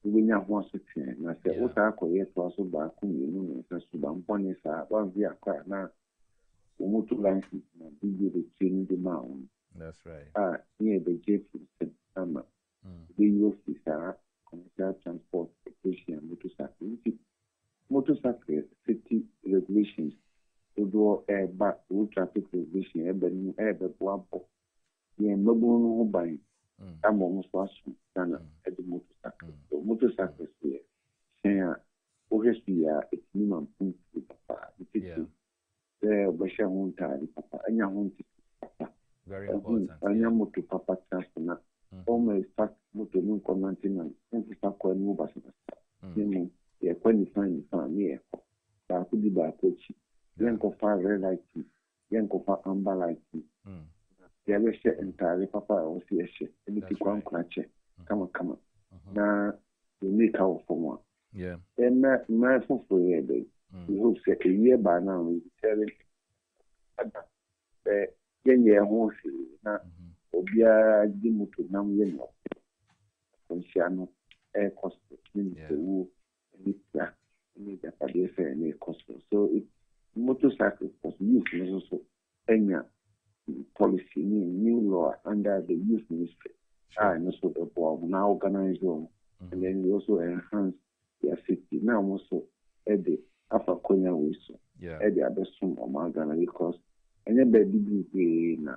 we have one section na say what I call it also back you know so ban sa one via car na motor license na the change the mount that's right near the J system the use commercial transport operation motorcycle safety regulations to back road traffic regulation no by I'm almost than at the motorcycle. So motorcycles here saying it's minimum there papa very important papa transport almost start motor no commenting and start calling move as yeah, when you find yeah, but could be by coach. Young of fire red light, young of amber light. The other share and atare papa a wo se ehye e ti kwan kwache kama na you make out for one and my for we hope say a year by now we tell it yenye ho si na obia di mutu nam ye no konsia no e cost ni wu ni ya ni da pa de se ni cost so it motorcycle was used also enya policy new law under the youth ministry and also the board now organize them and then we also enhance their safety now also at the after konya we so at the other soon Ghana because any baby na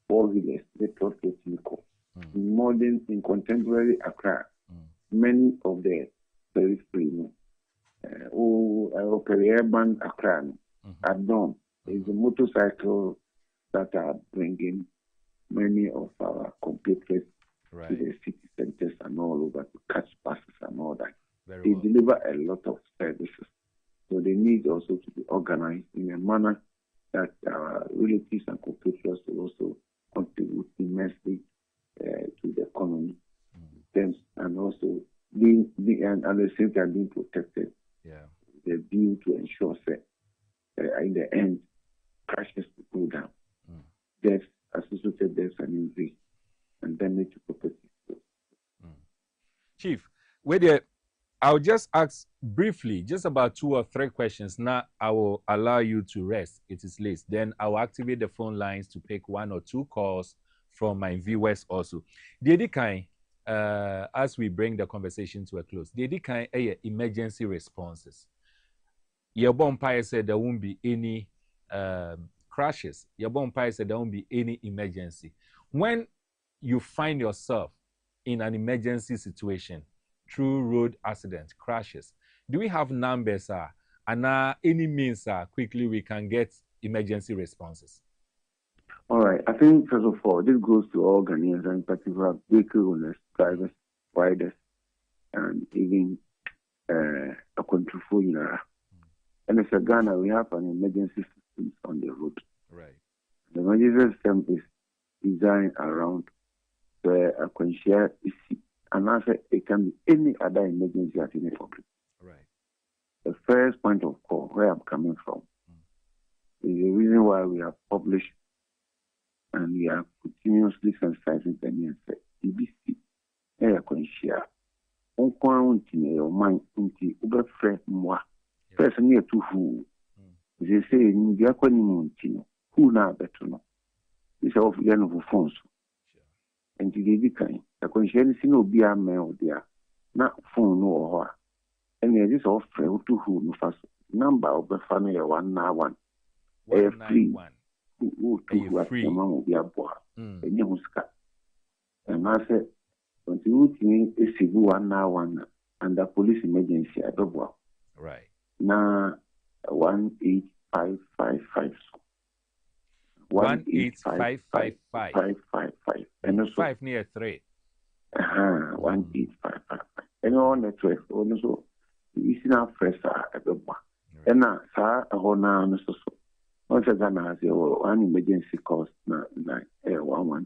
4 wheelers they talk technical in modern in contemporary Accra many of the very free urban Accra are done is a motorcycle that are bringing many of our computers to the city centers and all over to catch buses and all that. They deliver a lot of services. So they need also to be organized in a manner that our relatives and computers will also contribute immensely to the economy. And also being and at the same time being protected. The view to ensure that in the end crashes will go down. Deaths, associated deaths and injury and damage to property. Chief, I'll just ask briefly, just about 2 or 3 questions. Now I will allow you to rest. It is late. Then I will activate the phone lines to pick 1 or 2 calls from my viewers also. As we bring the conversation to a close, emergency responses. Your bonfire said there won't be any crashes. Your bonfire said there won't be any emergency. When you find yourself in an emergency situation through road accident, crashes, do we have numbers and any means quickly we can get emergency responses? All right. I think, first of all, this goes to all Ghanaians, and in particular, vehicle owners, drivers, riders, and even a control unit. And as a Ghana, we have an emergency system on the road. Right. The emergency system is designed around where a conscious is, and also it can be any other emergency at any public. Right. The first point of call, where I'm coming from, is the reason why we have published and we are continuously sensitizing the news. BBC, air conscious, on quarantine, your mind, until over fresh moi. First, near to who they say in the Aquanimuntino, who now better know. This of the end of phones. And to the kind, the conscience no be a male there, not phone no. And there is of friend to who no fast number of the family 191. Free. Who to free among the boy. And you must and I said, when you think is 191 and the police emergency at the boy. Right. Na 18555. 18555. And also 5 near 3. 18555. And on the 12, also, you see now first at the bar. And now, sir, a whole now, Mr. So. Once again, as one emergency cost, 112.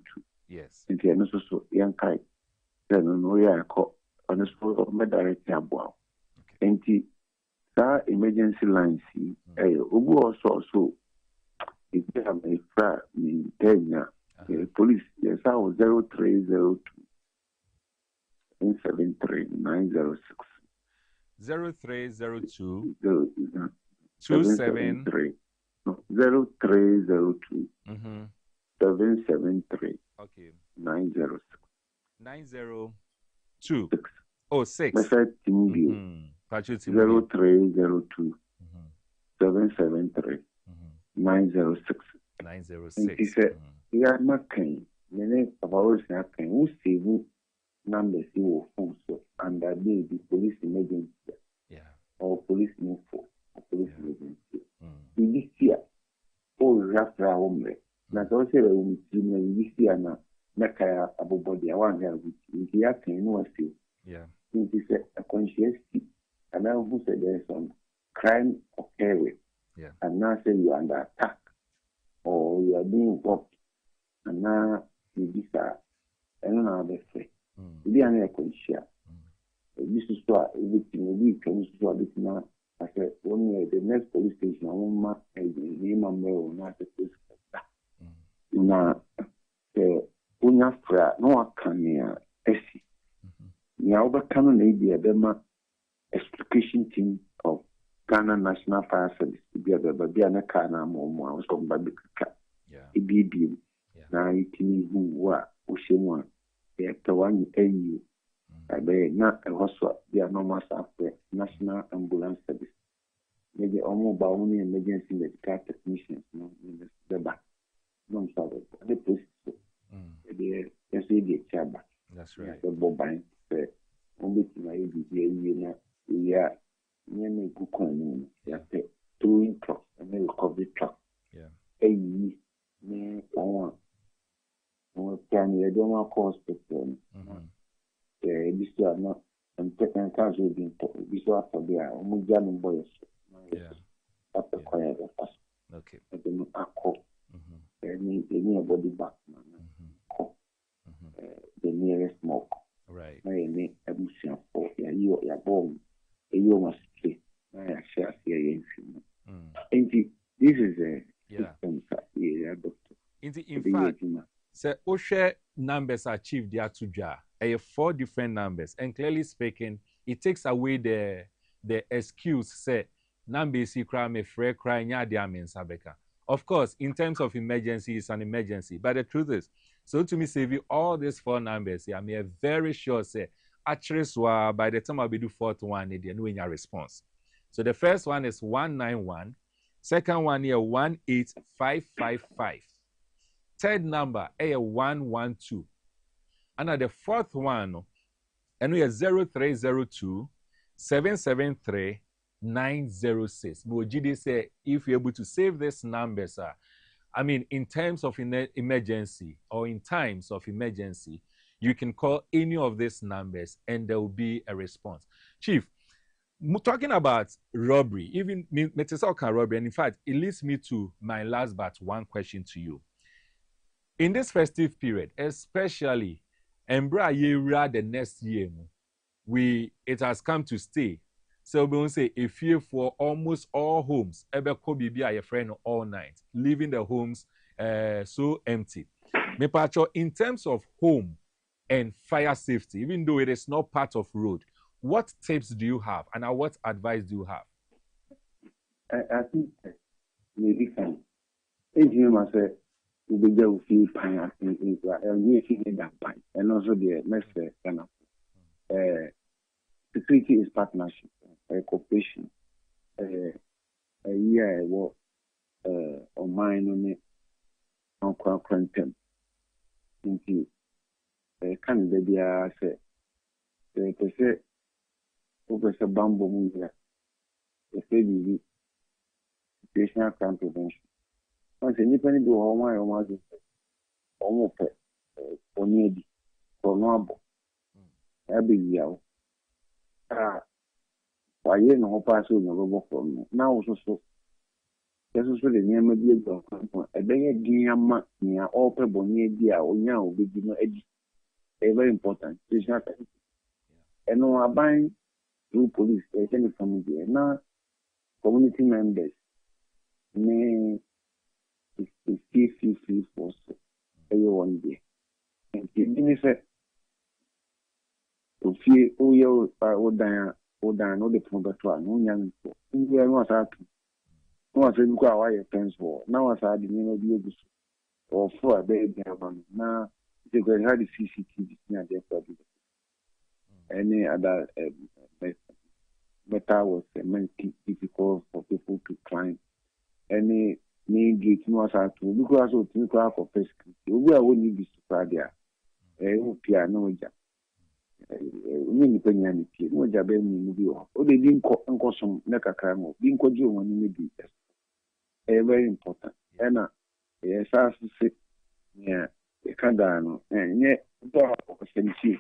Yes. And the also so young kite. Then, no, yeah, I call on the spot of my direct above. And that emergency line, see, also, if they have a frat in Kenya, police, yes, I was 0302 73906. 0302 273 0302 773 906 902 oh 6 0302 773 906 906. He said, "We are not kind. Many of our not kind. Who save numbers you will so and that day the police emergency or police move for police emergency. In this year, all after our home. Not also we this year now. Nakaya abobody. I want to with the acting no say. It is a conscious and now who said there is some crime occurring. And now say you are under attack or you are being robbed and now bisa ɛno na abɛfɛ ebi a na ɛkɔnhyia ebi soso a ebitumi ebi twɛm soso a ebitumi asɛ wɔn yɛ the next police station a wɔn ma ɛyɛ ne ma mmerɛ wɔn asɛ police kɛta na sɛ wonya fra na waka nea ɛsi nea wobɛka no na ebi ɛbɛma extrication team of Ghana National Fire Service ebi ɛbɛba bi a ne kaa na ama wɔn a wɔsɔ wɔn ba bɛkeka ebi mu na etimi hu wo a wohyɛ mu a yɛtɛ wɔn ayi ɛbɛyɛ na ɛhɔ so a bi a normal afɛ National Ambulance Service maybe ɔmo ba ɔmo ne emergency medical technicians no bɛba no nso abɛbɔ ne police so ɛdeɛ ɛsɛ ɛdeɛ ɛkyɛ aba ɛbɔ ban sɛ wɔn bɛtumi ayɛ biribi awie na ewie a nneɛma egu kwan no mu yɛapɛ towing truck ɛne recovery truck ɛyiyi ne wɔn a wɔn pɛ no yɛde wɔn akɔ hospital no ebi so a na mpɛtɛn kaa so ebi mpɔ ebi so afa bi a wɔn gya no bɔ yɛ so na yɛ so apɛ kwan yɛ bɛfa so ɛde no akɔ ɛni ɛbɔ de back na kɔ the nearest mosque na yɛ ne abusuafo yɛabɔ wɔn eyi wɔn asike na yɛahyɛ aseɛ yɛ nfi mu nti this is a system sa yɛ doctor nti in fact sɛ wohwɛ numbers achieved there to dwa 4 different numbers and clearly speaking it takes away the excuse say numbers cry me free cry nya de amensa beka. Of course in terms of emergency it's an emergency, but the truth is so to me save all these 4 numbers I'm very sure say actually so by the time I be do fourth one they know in your response. So the first one is 191, second one here 18555, third number 112. And the fourth one, and we are 0302 773 906. Mojide say if you're able to save this number, sir, I mean, in terms of emergency or in times of emergency, you can call any of these numbers and there will be a response. Chief, talking about robbery, even Metisauka robbery, and in fact, it leads me to my last but one question to you. In this festive period, especially Embra year the next year, it has come to stay. So we will say a fear for almost all homes. Ebe kobi be a friend all night, leaving the homes so empty. Me pacho, in terms of home and fire safety, even though it is not part of road, what tips do you have and what advice do you have? I think maybe fine. If you must say. We go feel pain and we feel that pain, and also the next kind of security is partnership, cooperation. Yeah, what on mine on it, on quantum. Into can be a say, they say, over a bamboo movie, the baby, situational crime prevention. Once anything do all my own, almost only for noble. Every year, why you know, pass on the rubber from me. Now, also, this is really near me. A day again, near all people near dear or now, we do not edge. A very important. It's not and no, I bind through police, any family, now community members may. It's feel for everyone there. And even if to feel oh yeah or down all the probatwa no young we are not at no I said go away fence for now as I didn't know the or for a baby now they go had the CCTV near there probably any other metal was difficult for people to climb any main gate no as to because of to go for first we are only be super there piano ja ni penya ni pie no ja be ni bi o de bi nko som na kakra mo bi nko ji won ni bi very important and yes as say yeah e kan da no nye do ko senchi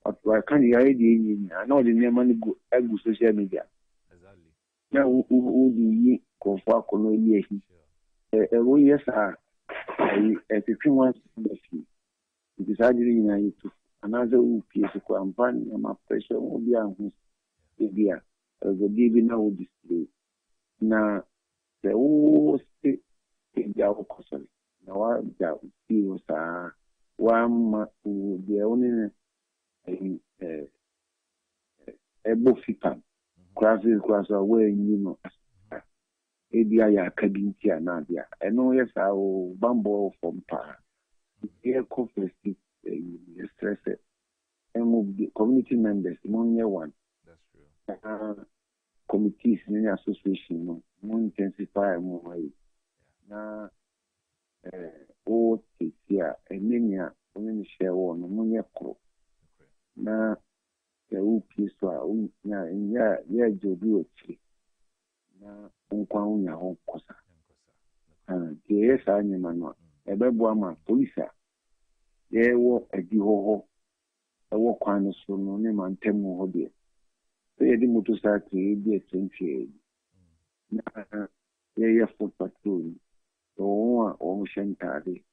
I can hear the I know the name and go social media exactly now who do ko fa ko no ye we yes a 51 It is actually in another piece of campaign, and my pressure will be on who's the giving now display. Now, the whole state in the outcome. Now, I was one the only a book classes class away, you know. ABI Academy, Nadia. I know, yes, I will bumble from Pa. Air conference, stress it. And move the community members, among year one. That's true. Committees in the association, more intensify more. Now, oh, here, and many only share one, among your co. Now, the old piece are in ya, Joe. Na nkwa nya ho kosa yes anya manwa ebebo ama police ye wo adi ho wo kwan so no ne mantem ho de ye di motorcycle bi etwenche na ye foot patrol so o shentade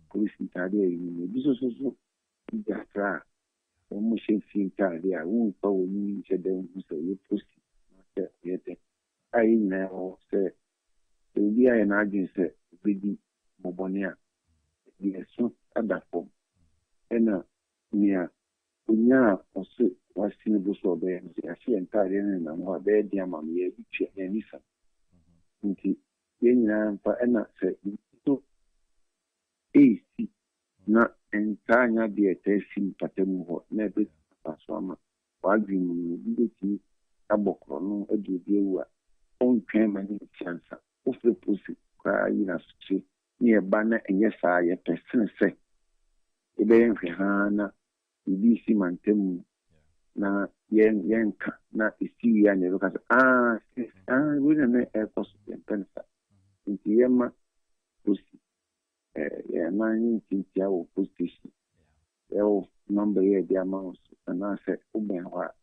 police ntade yi bi so ya tra o mo shentade a wo pa wo ni chede so ye post na ye te I know, say, the idea and agents say, Bidi Mobonia, the soon at that form. And near Unya or sit was seen a bus or bear, I see entirely and what their dear mammy, and listen. Indeed, Yena for Anna said, so AC, not entire dear testing Patemo, never Paswama, arguing with Abokron, a do on came and chance of the pussy cry in a street near Banner and yes, I a person say. A bayan Hana, the DC Mantem, na yanka, not a sea and look at we don't know air cost and pencil. In the Yama pussy, a 19 hour position. The number here, the amounts, and I said, what.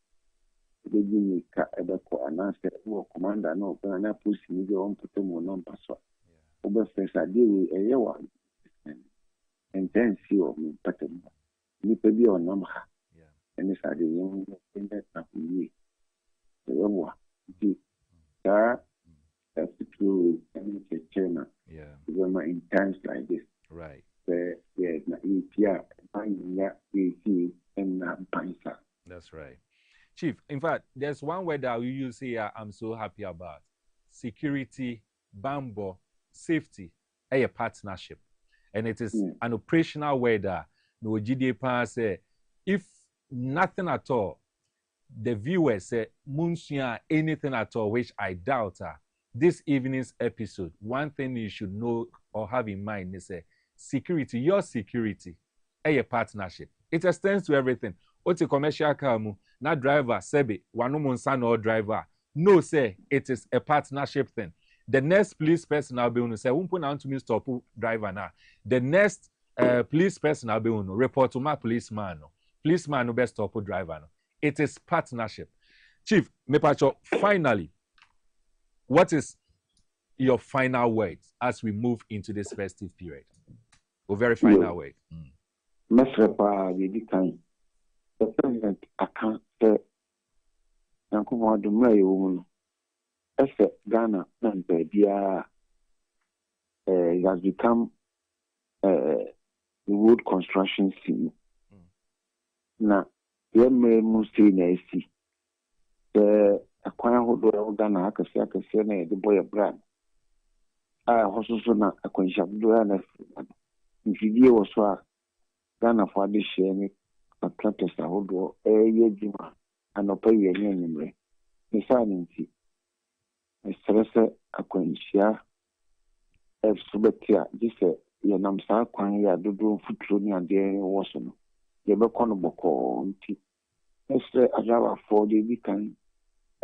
The unique and answer commander no na push me on put mo number so over first I deal with a one and then see of me pattern ni pe bi on number and this are the young in that we the one that to China in times like this Right. Na EPR and That's right. Chief, in fact, there's one word that we use here I'm so happy about. Security, bambo, safety, a partnership. And it is an operational word that no GDP say, if nothing at all, the viewers say, Munsia, anything at all, which I doubt, this evening's episode, one thing you should know or have in mind is security, your security, a partnership. It extends to everything. What's a commercial car? Not driver, Sebi, Wanumunsan or driver. No, say it is a partnership thing. The next police person I'll be on say, won't put on to me stop driver now. The next police person I'll be on report to my policeman. Policeman no best stop driver. It is partnership. Chief, Mepacho, finally, what is your final words as we move into this festive period? Or very final word. The president account the Yankumo de Mray woman. As Ghana and Bedia has become the wood construction scene. Now, the Musti Nasi, the Aquana Hodo Ghana, the boy of brand. I also not a conshap do if you was Ghana for this year. Contractors are hold a year and pay your name. The silence. A stress a quenchia. If Subetia, this your namsa quan ya do foot running and there was no. The Boconoboko, Mr. Ajava for the weekend.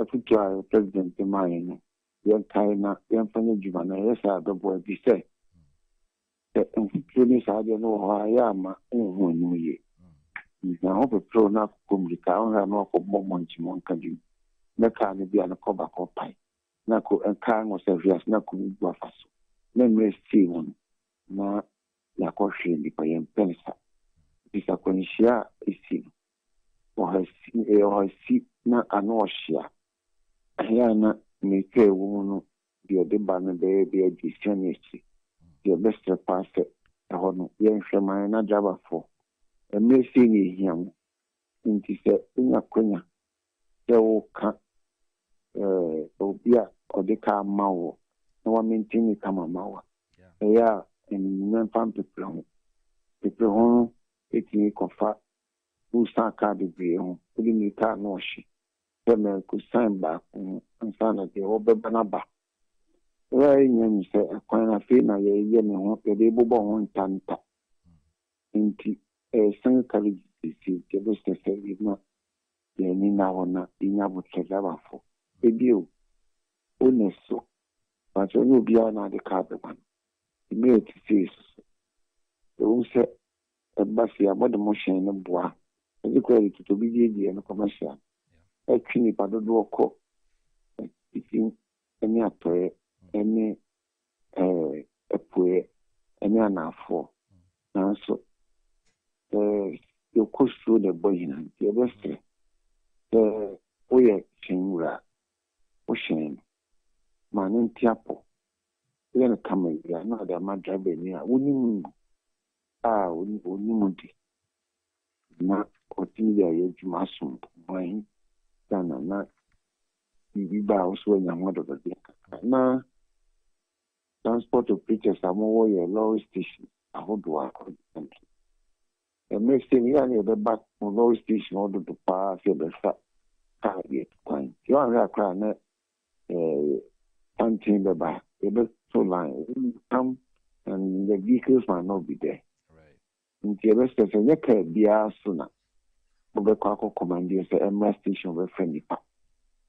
A future president in mine. Young Kaina, young Fanny Giovanna, yes, I the boy be said. The influence I don't know how I am in 1 year. Now, hope a pro enough communica, I have no for moment you won't do. No can be an a cover or pie. Nako and Kang was a real Naku Buffas. Then we see one. Now, Yakoshi, the Payan Pensa. is a consia is or has seen na anoshia. Ayana make a woman the other banner baby a distance. The best pass a honor, young Shamana Java for. A missing him into in a quina. There will come Obia or the car mau. No one maintaining come a mawa. They are in non-farm people. People home, it's me confa. Who start card degree home, putting the car no she. Then could sign back and sign at the over banaba. Very young, say, a coin of fina, ye yelling home, the able born tanta. Into a single carriage, the business is not the Nina or not being able to have for. A deal, honest so, but you will be on the card one. He made it face. The who said a bassy about the motion in the bois, and the credit to be the and commercial. A clean by the door cook, eating any prayer, any a prayer, any an for. Now, so you could through the boy in the best. The way chingra, ocean, man in Tiapo. We're going to come in here, not the madra benia, wouldn't not continue to massum, mine. Not be bows when I'm out of the day. Now, transport of preachers are more your low station. I hold to our country. And may say, yeah, the back on low station order to pass the fat car yet coin. You are a crown, until the back, the best so line come and the vehicles might not be there. Right. In the rest of the year, be as sooner. Obekako commandeers the Emma station with friendly pack.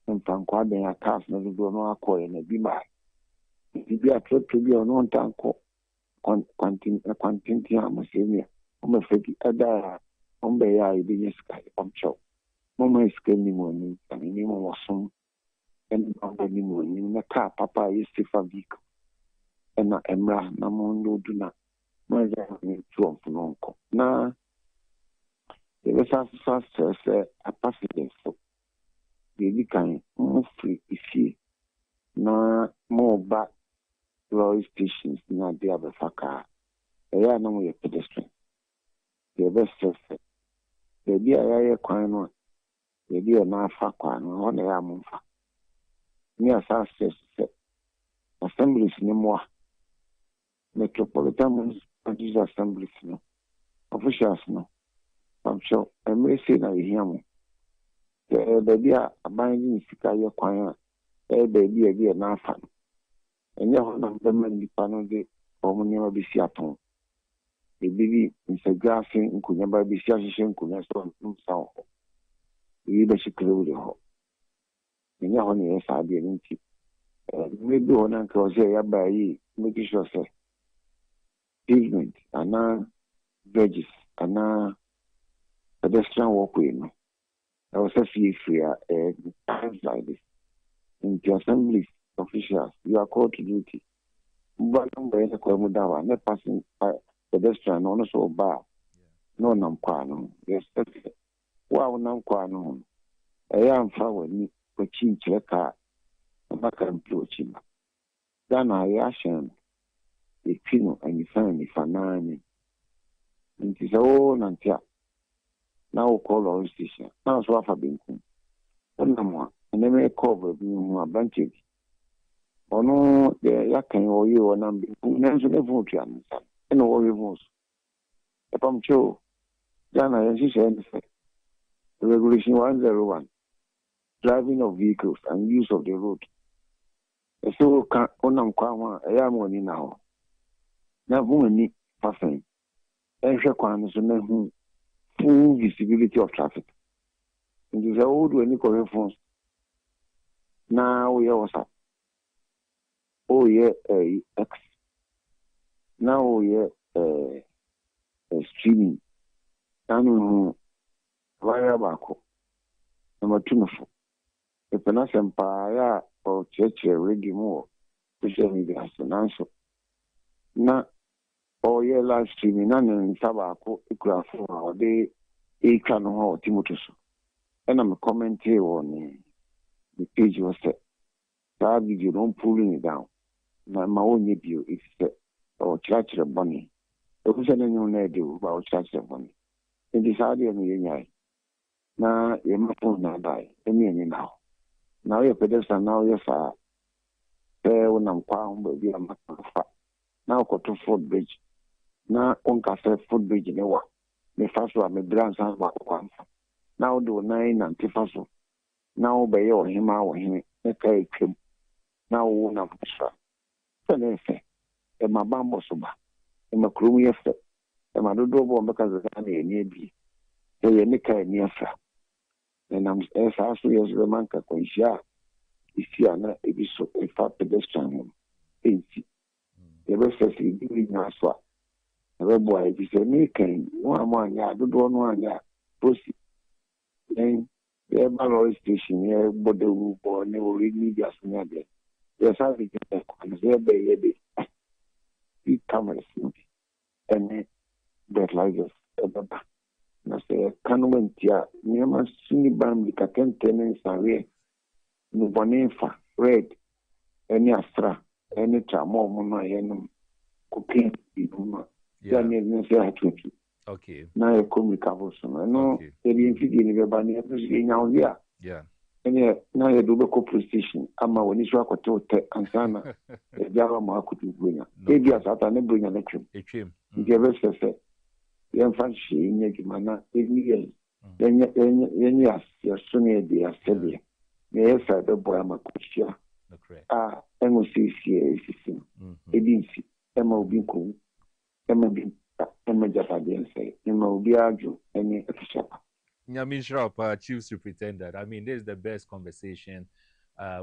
And Franco, they are cast never do no accord in a bima. If you are trip to be on one tanko, quantity amasenia, on a fake other, on the eye, the sky, on show. Mama is screaming when and anyone was some and on the moon in the car, Papa is a vehicle. And not Emra, Namondo do not. My two of uncle. Now, the resources a passenger so the kind of free if you na more back rail stations na the other faka. They are no way pedestrian. The best surface. The be a quine, the be a na fakwan on the amunfa. Near success assemblies no more. Metropolitan municipal assemblies no. Officials no. I'm sure I may say that him. The baby are binding Sikayo Quine, a baby a dear Nafan. And you have not been the panel de Omnia Bisiaton. The baby in a grassing could never be session could not sound. The leadership clearly hope. And you only as I didn't keep. Maybe one uncle say, by ye, making sure, say, pavement, and now veggies, and now pedestrian walkway. No, I was a fee free times like this. In the assembly officials, you are called to duty. But I'm going to call Mudawa, not passing pedestrian, also bar. No, Namquano. Yes, that's it. Wow, Namquano. I am far with me, but chin checker, a back and approaching. Then I ask him, the pino and the family for 9. It is all until. Now we'll call our station. Now it's what I've been doing. And then may cover being a bunch of or no, the yakin or you or number. Nan's the vote, and all your votes. If I'm sure, then I said the regulation 101 driving of vehicles and use of the road. So, Onam Kwama, I am only now. Now, woman, passing. And Shakwan is a full visibility of traffic. It is a old when you call phones. Now we are WhatsApp. Oh yeah, X. Now we are streaming. Now via Bako. Number 2. The Penas Empire or Church Radio more. Social media has an answer. Now, oh yeah, live streaming and Sabako, Equal 4 or they a can or Timotus. And I'm commenting on the page was set. That video don't pulling it down. Now, my own view is set or church of bunny. There was any new do about church of bunny. In this idea, now you must not die. Any now. Now you're pedestrian, now you're far. There when I'm found, but we are not far. Now go to Fort Bridge. Now on Cafe Fort Bridge in the war. The first one, my brands are one. Now do 9 and Tifaso. Now by your him out him, okay, Kim. Now one of the then say, and my bamboo soba, and my crew effect, and my dodo because of any nearby. They are Nika near far. And I'm as also as the man can share. If you are not a bit so a far pedestrian, ain't it? The rest of you doing your swap. The boy, if you say, making 1 yard, do 1 yard, pussy. Then the Emmanuel station here, but the room or never read me just near there. There's something there, baby. Big cameras, and fertilizers. Na say can't here. Never seen bam the can tenants away. No bonefa, red, any astra, any tramo, mona, cooking, Yeah. Okay. Now I come recover some. I know they didn't feed in the banner now here. Yeah. And now you do the co-position. I'm a when you work and Sana, the Java Market bring. Maybe as I can bring an action. A trim. The rest of it. Young fancy in Yakimana, then yes, your sooner they are steady. Yes, I don't boy, I'm a kushia. Ah, MOCC is agency, MOB, MOB, MOB, MOB, any official. Nyamin Shrap, Chief Superintendent. I mean, this is the best conversation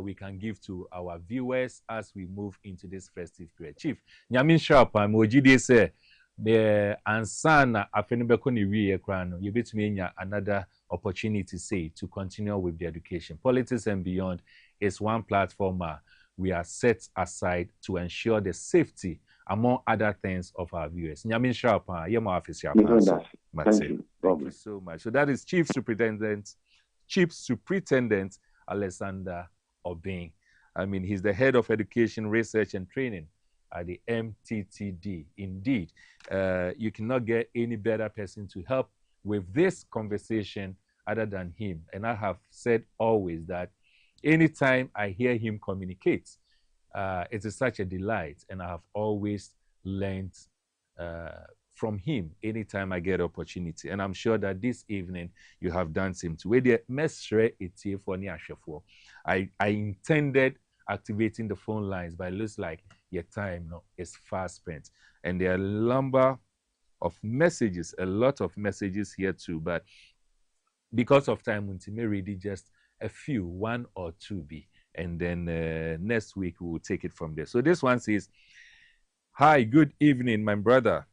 we can give to our viewers as we move into this festive period. Chief, Nyamin Shrap, Mojide say, the ansana afenibeko ni wiye krano you bet me another opportunity say to continue with the education. Politics and Beyond is one platform we are set aside to ensure the safety among other things of our viewers. Nyamin Sharp, Yema official. Thank you so much. So that is Chief Superintendent Alexander Obeng. I mean, he's the head of education, research, and training at the MTTD. Indeed, you cannot get any better person to help with this conversation other than him. And I have said always that anytime I hear him communicate, it is such a delight. And I have always learned from him anytime I get opportunity. And I'm sure that this evening you have done same too. I intended activating the phone lines, but it looks like your time is fast spent. And there are a number of messages, a lot of messages here too, but because of time, we may read just a few, 1 or 2 be, and then next week we will take it from there. So this one says, hi, good evening, my brother.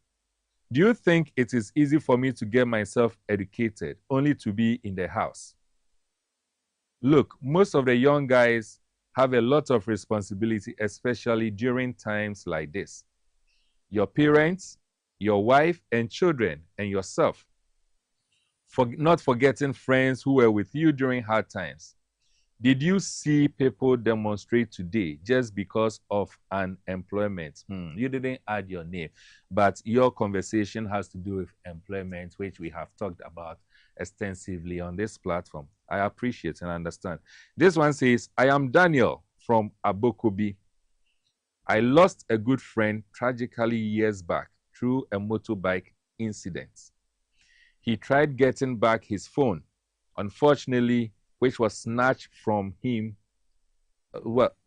Do you think it is easy for me to get myself educated only to be in the house? Look, most of the young guys have a lot of responsibility, especially during times like this. Your parents, your wife and children, and yourself. Not forgetting friends who were with you during hard times. Did you see people demonstrate today just because of unemployment? You didn't add your name, but your conversation has to do with employment, which we have talked about extensively on this platform. I appreciate and understand. This one says, I am Daniel from Abokobi. I lost a good friend tragically years back through a motorbike incident. He tried getting back his phone, unfortunately, which was snatched from him,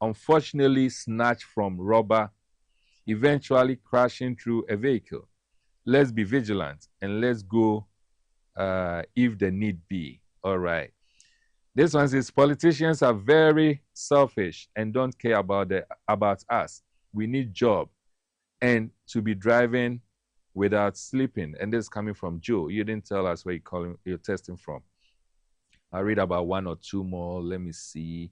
unfortunately snatched from robber, eventually crashing through a vehicle. Let's be vigilant and let's go if the need be. All right. This one says, politicians are very selfish and don't care about us. We need job and to be driving without sleeping. And this is coming from Joe. You didn't tell us where you're testing from. I'll read about 1 or 2 more. Let me see.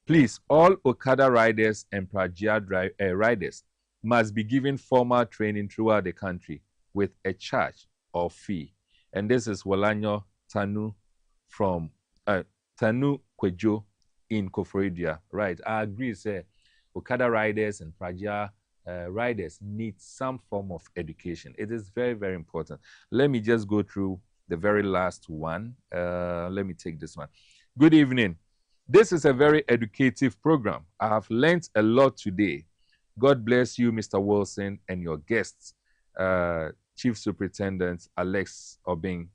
Please, all Okada riders and Prajia riders must be given formal training throughout the country with a charge or fee. And this is Walanyo Tanu from Tanu Kwejo in Koforidua. Right, I agree, sir. Okada riders and Praja riders need some form of education. It is very, very important. Let me just go through the very last one. Let me take this one. Good evening. This is a very educative program. I have learned a lot today. God bless you, Mr. Wilson, and your guests, Chief Superintendent Alex Obing.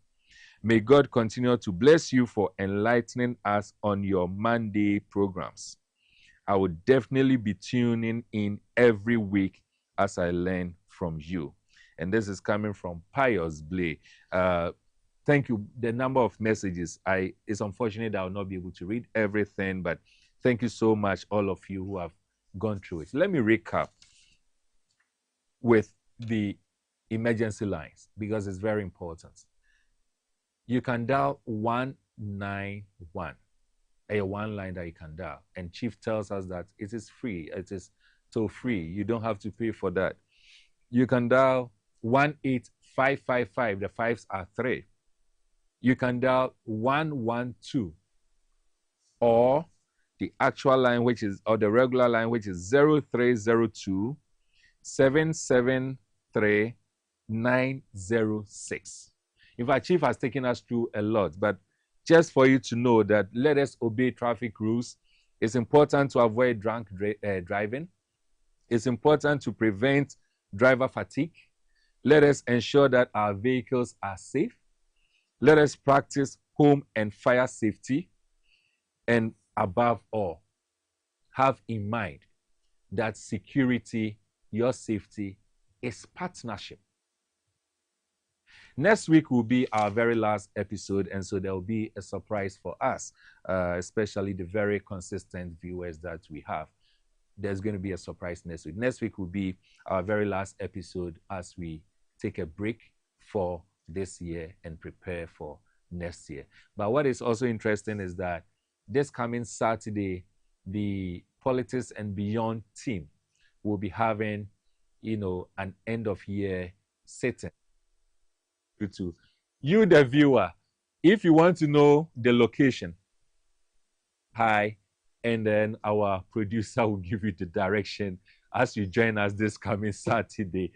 May God continue to bless you for enlightening us on your Monday programs. I will definitely be tuning in every week as I learn from you. And this is coming from Pius Blay. Thank you. The number of messages, it's unfortunate that I will not be able to read everything, but thank you so much, all of you who have gone through it. Let me recap with the emergency lines because it's very important. You can dial 191. A one line that you can dial. And Chief tells us that it is free. It is so free. You don't have to pay for that. You can dial 18555. The fives are 3. You can dial 112 or the actual line, or the regular line, which is 0302 773 906. In fact, Chief has taken us through a lot, but just for you to know that let us obey traffic rules. It's important to avoid drunk driving. It's important to prevent driver fatigue. Let us ensure that our vehicles are safe. Let us practice home and fire safety. And above all, have in mind that security, your safety, is partnership. Next week will be our very last episode, and so there will be a surprise for us, especially the very consistent viewers that we have. There's going to be a surprise next week. Next week will be our very last episode as we take a break for this year and prepare for next year. But what is also interesting is that this coming Saturday, the Politics and Beyond team will be having, an end of year sitting. To you, the viewer, if you want to know the location, hi, and then our producer will give you the direction as you join us this coming Saturday.